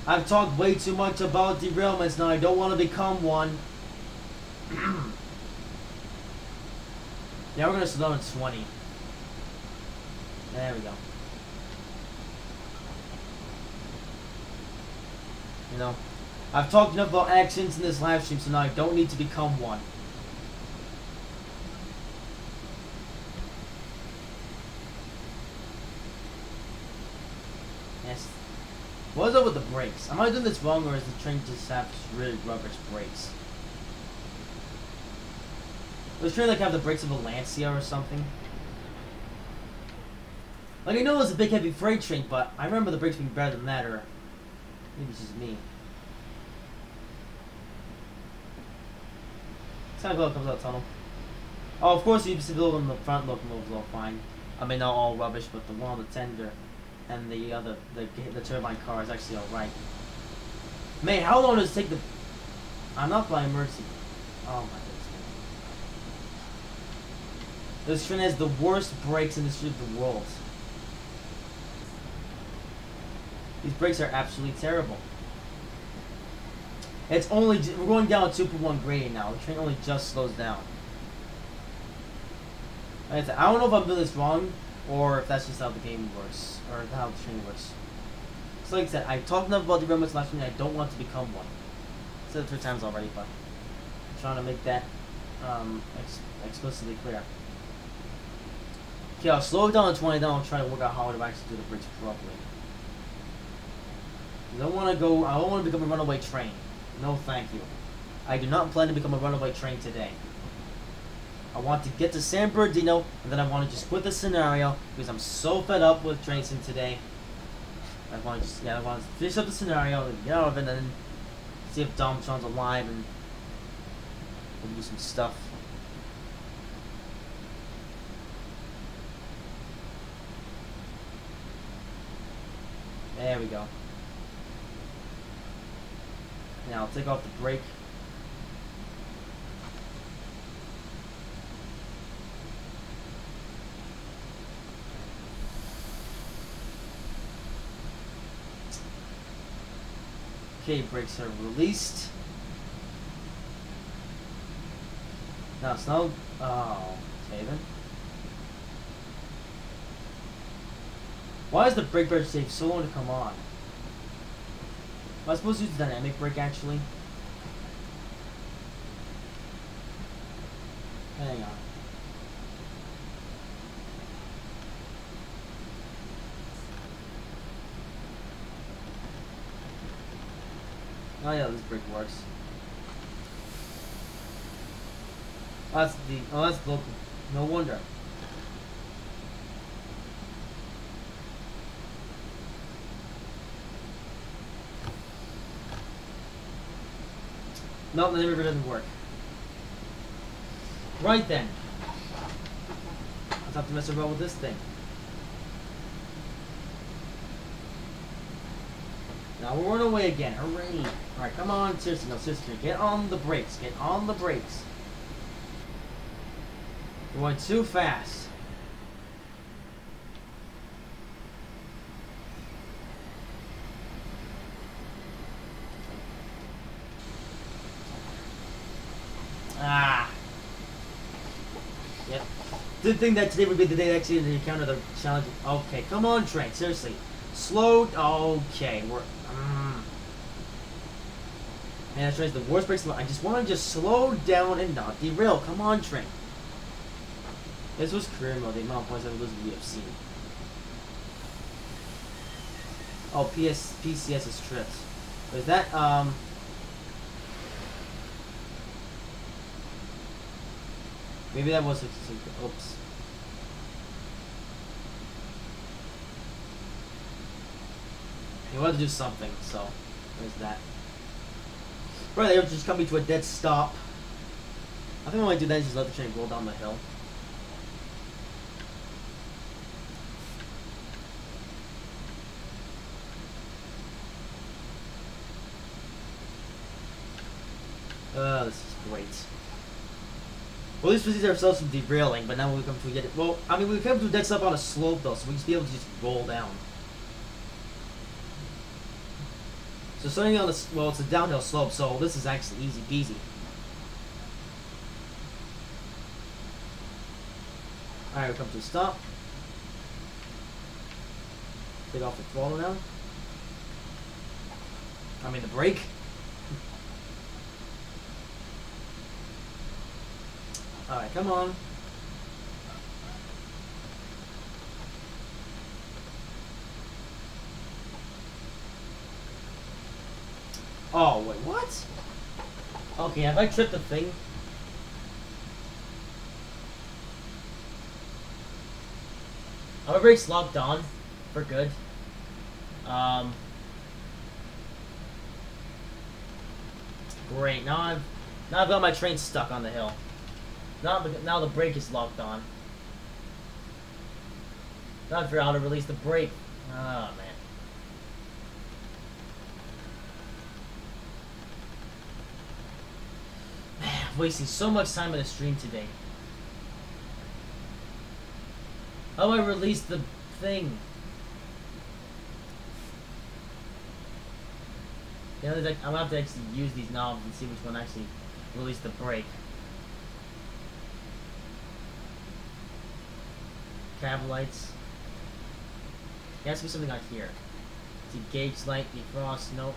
I've talked way too much about derailments now. I don't want to become one. Yeah, we're gonna slow down to 20. There we go. You know, I've talked enough about accidents in this live stream, so now I don't need to become one. Yes. What is up with the brakes? Am I doing this wrong, or is the train just have really rubbish brakes? Was train like have the brakes of a Lancia or something? Like, I know it was a big heavy freight train, but I remember the brakes being better than that, or maybe it's just me. It's kind of cool it comes out of the tunnel. Oh, of course, you see the build on the front locomotives all fine. I mean, not all rubbish, but the one on the tender and the other, the turbine car is actually alright. Man, how long does it take the... I'm not flying Mercy. Oh my goodness. This train has the worst brakes in the history of the world. These brakes are absolutely terrible. It's only... We're going down 2.1 gradient now. The train only just slows down. Like I said, I don't know if I'm doing this wrong, or if that's just how the game works, or how the train works. So like I said, I talked enough about the derailments last week, I don't want to become one. I said it 3 times already, but I'm trying to make that explicitly clear. Okay, I'll slow it down to 20, then I'll try to work out how to actually do the bridge properly. I don't want to become a runaway train. No thank you. I do not plan to become a runaway train today. I want to get to San Bernardino, and then I want to just quit the scenario, because I'm so fed up with racing today. I want to finish up the scenario, and get out of it, and then see if Domtron's alive, and we'll do some stuff. There we go. Now I'll take off the brake. Okay, brakes are released. Now it's not... Oh, okay then. Why is the brake pedal take so long to come on? Am I supposed to use the dynamic brake actually? Hang on. Oh yeah, this brake works. That's local. No wonder. No, the river doesn't work. Right then. Let's have to mess around with this thing. Now we're running away again. Hooray! Alright, come on, seriously, no, seriously. Get on the brakes. Get on the brakes. You're going too fast. Ah. Yep. Didn't think that today would be the day actually to encounter the challenge. Okay, come on, train. Seriously. Slow. Okay, we're. Man, that train's the worst brakes. I just want to slow down and not derail. Come on, train. This was career mode. The amount of points I would lose in UFC. Oh, PCS is tripped. Is that maybe that was oops. You wanted to do something, so there's that. Right, they're just coming to a dead stop. I think what I might do then is just let the train roll down the hill. This is great. Well, at least we see ourselves from derailing, but now we come to a dead... Well, I mean, we come to a dead stop on a slope, though, so we just be able to just roll down. So starting on this, well, it's a downhill slope, so this is actually easy peasy. Alright, we come to a stop. Take off the throttle now. I mean the brake. Alright, come on. Oh, wait, what? Okay, have I tripped the thing? Are my brakes locked on? For good. Great, now I've got my train stuck on the hill. Now the brake is locked on. Now I forgot how to release the brake. Oh, man. Wasting so much time in the stream today. How do I release the thing? You know, I'm gonna have to actually use these knobs and see which one actually release the brake. Cab lights. There has to be something out here. See, gauge light, defrost, nope.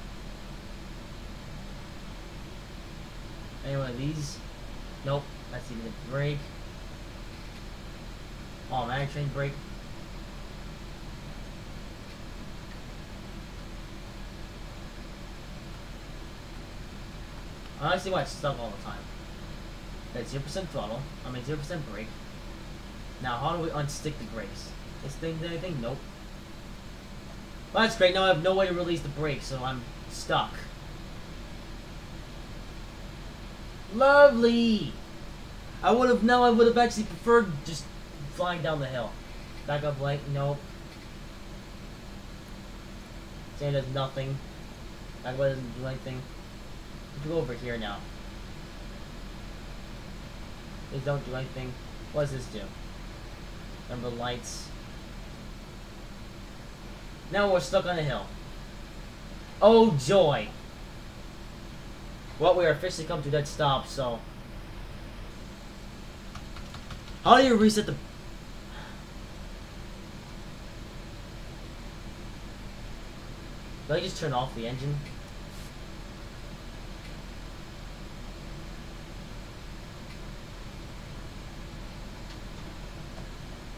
Any one of these? Nope. That's even the brake. Automatic train brake. I don't see why it's stuck all the time. That's 0% throttle. I mean 0% brake. Now how do we unstick the brakes? This thing did anything? Nope. Well, that's great. Now I have no way to release the brake, so I'm stuck. Lovely! I would have actually preferred just flying down the hill. Backup light, nope. Saying does nothing. Backup light doesn't do anything. Let's go over here now. These don't do anything. What does this do? Number lights. Now we're stuck on a hill. Oh joy! Well, we are officially come to a dead stop, so... How do you reset the... Did I just turn off the engine?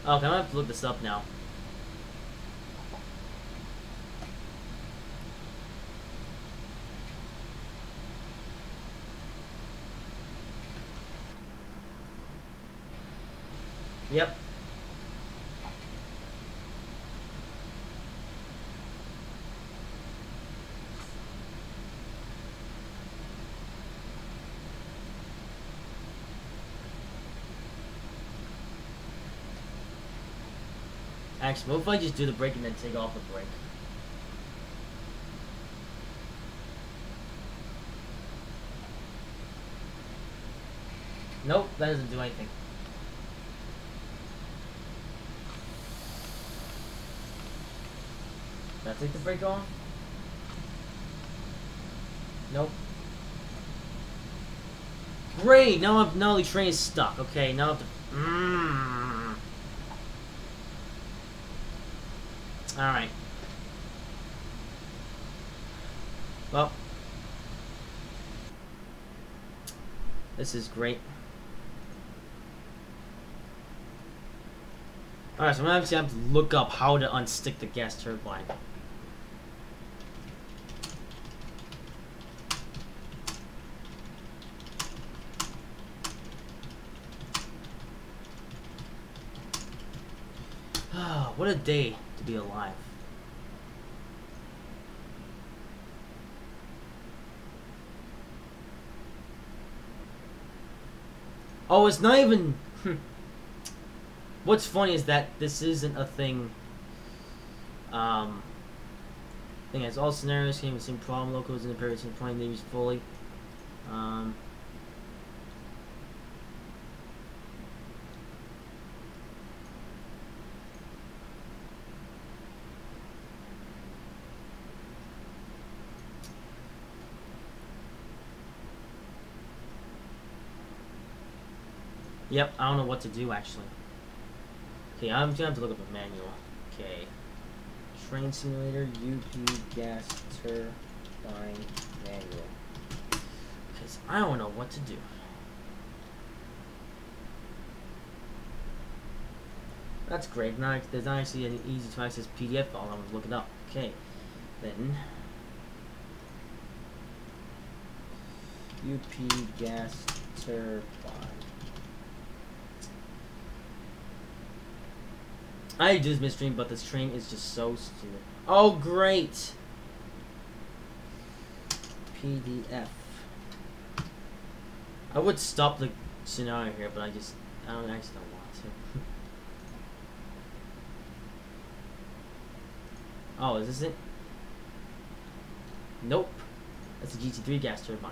Okay, I'm gonna have to look this up now. Yep. Actually, what if I just do the brake and then take off the brake? Nope, that doesn't do anything. Did I take the brake off? Nope. Great! Now the train is stuck. Okay, now I have to... Alright. Well. This is great. Alright, so I'm gonna have to look up how to unstick the gas turbine. What a day to be alive. Oh, it's not even... What's funny is that this isn't a thing... thing as all scenarios came with the same problem, locals in the period of point they used fully. Yep, I don't know what to do actually. Okay, I'm gonna have to look up a manual. Okay. Train simulator, UP, gas, turbine, manual. Because I don't know what to do. That's great. Now there's not actually an easy to access PDF file. I was looking up. Okay, then UP gas turbine. I do this midstream, but this train is just so stupid. Oh, great! PDF. I would stop the scenario here, but I actually don't want to. Oh, is this it? Nope. That's a GT3 gas turbine.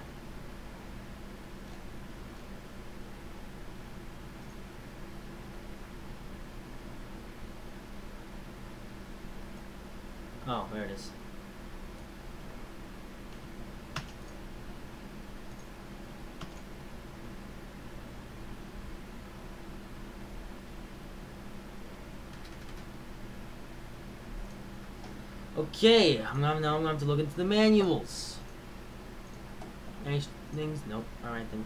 Oh, there it is. Okay, now I'm gonna have to look into the manuals. Any things? Nope. Alright then.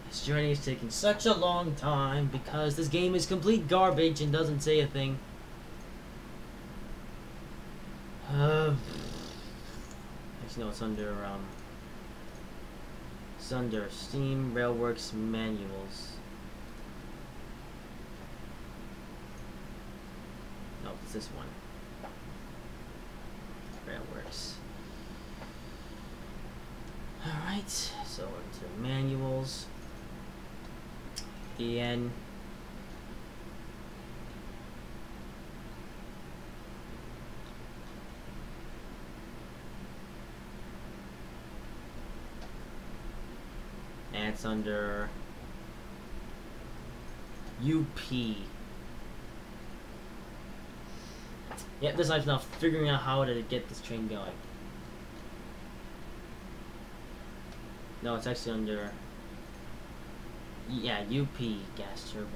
This journey is taking such a long time because this game is complete garbage and doesn't say a thing. Actually, no, it's under Steam Railworks manuals. No, it's this one. Railworks. Alright, so into manuals. EN. And it's under UP. Yep, this is now figuring out how to get this train going. No, it's actually under, yeah, UP gas turbine.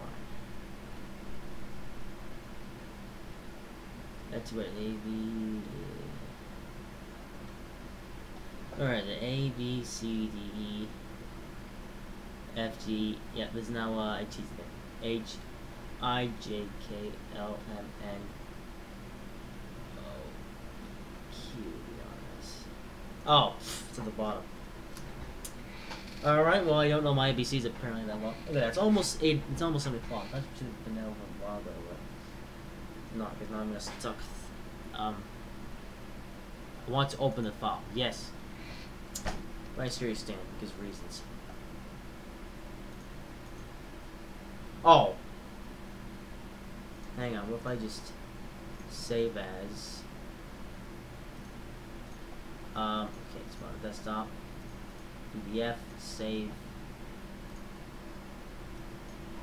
That's what AV. Alright, the A, B, C, D, E, F, G. Yeah, there's now H, I, J, K, L, M, N. Oh, it's at the bottom. Alright, well, I don't know my ABCs apparently that well. Look at that, it's almost 7 o'clock. That should have been there a while ago, but not, because now I'm gonna stuck. I want to open the file. Yes. Right here you stand, because reasons. Oh! Hang on, what if I just save as... okay, it's on the desktop. PDF, save.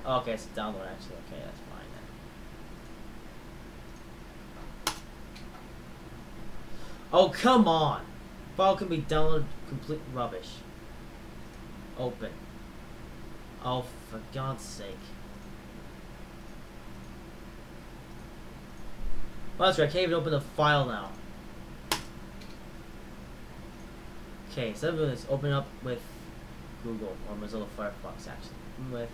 Oh, okay, it's download actually. Okay, that's fine then. Oh, come on! File can be downloaded, complete rubbish. Open. Oh, for God's sake. Well, that's right, I can't even open the file now. Okay, instead of doing this, open up with Google or Mozilla Firefox actually. With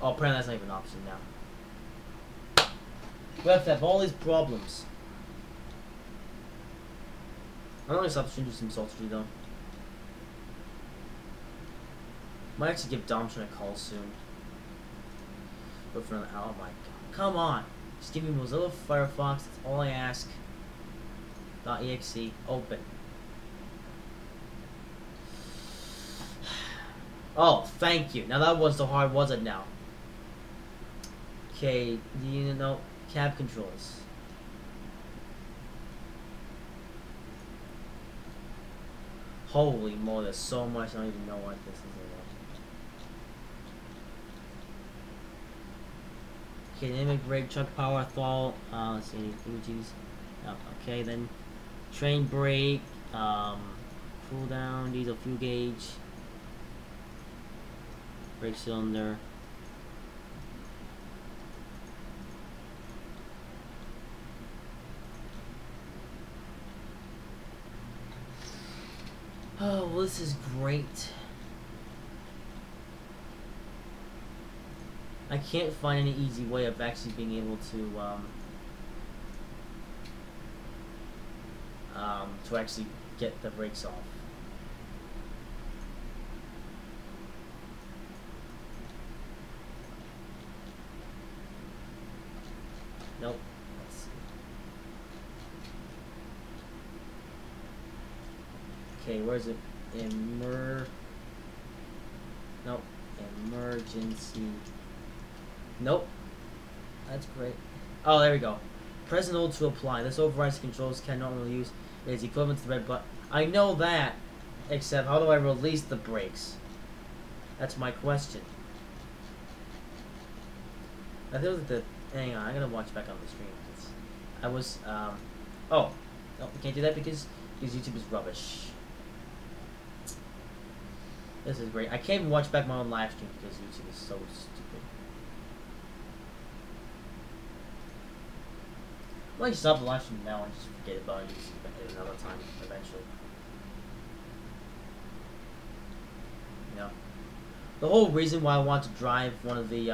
apparently that's not even an option now. We have to have all these problems. I'm gonna stop streaming some sultry though. Might actually give Domson a call soon. But for another, oh my god. Come on! Just give me Mozilla Firefox, that's all I ask. .exe, open. Oh, thank you. Now that wasn't so hard, was it now? Okay, do you know cab controls? Holy moly, there's so much I don't even know what this is anymore. Okay, dynamic brake, truck power, throttle, let's see, any emojis. Oh, okay, then train brake, cool down, diesel fuel gauge, Brake cylinder. Oh, well, this is great. I can't find any easy way of actually being able to actually get the brakes off. Nope. Let's see. Okay, where's it? Nope. Emergency. Nope. That's great. Oh, there we go. Press and hold to apply. This overrides controls can normally use. It is equivalent to the red button. I know that, except how do I release the brakes? That's my question. I feel like the. Hang on, I'm gonna watch back on the stream. I was. Oh, no, we can't do that because YouTube is rubbish. This is great. I can't even watch back my own live stream because YouTube is so stupid. I might stop the live stream now and just forget about it another time eventually. You know, the whole reason why I want to drive one of the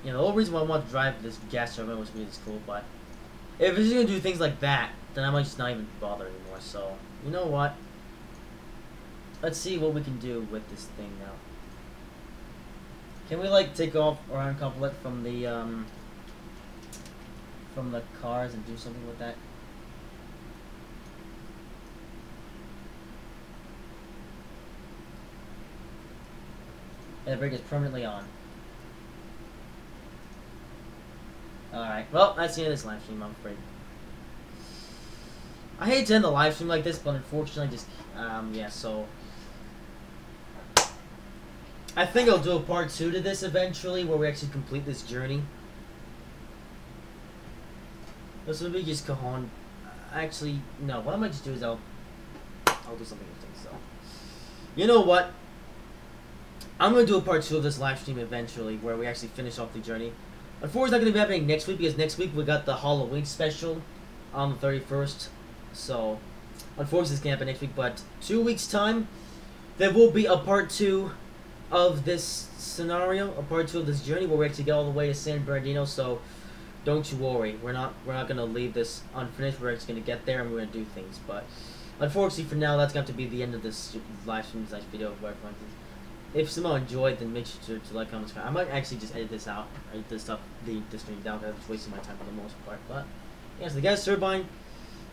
the whole reason why I want to drive this gas turbine was really cool, but if it's gonna do things like that, then I might just not even bother anymore. So, you know what? Let's see what we can do with this thing now. Can we like take off our uncouple from the cars and do something with that? And the brake is permanently on. Alright, well, that's the end of this live stream, I'm afraid. I hate to end the live stream like this, but unfortunately, yeah, so... I think I'll do a part 2 to this eventually, where we actually complete this journey. This will be just Cajon. Actually, no, what I might just do is I'll do something with so. You know what? I'm going to do a part 2 of this live stream eventually, where we actually finish off the journey. Unfortunately, it's not going to be happening next week, because next week we got the Halloween special on the 31st. So, unfortunately, this can't happen next week, but 2 weeks' time, there will be a part 2 of this scenario, a part 2 of this journey, where we actually get all the way to San Bernardino. So, don't you worry, we're not going to leave this unfinished. We're actually going to get there and we're going to do things. But, unfortunately, for now, that's going to have to be the end of this live stream, this video. If someone enjoyed, then make sure to like, comment, subscribe. I might actually just edit this out, edit this stuff, the stream down, because it's wasting my time for the most part. But yeah, so the gas turbine,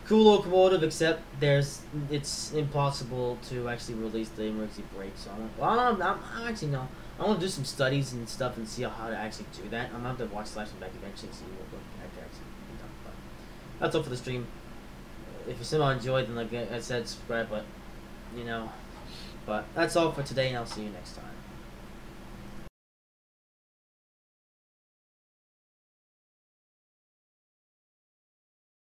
cool locomotive, except it's impossible to actually release the emergency brake. So I'm actually no, I want to do some studies and stuff and see how to actually do that. I'm gonna have to watch the live stream back eventually and see what I can actually do. But that's all for the stream. If you somehow enjoyed, then like I said, subscribe. But you know. But that's all for today, and I'll see you next time.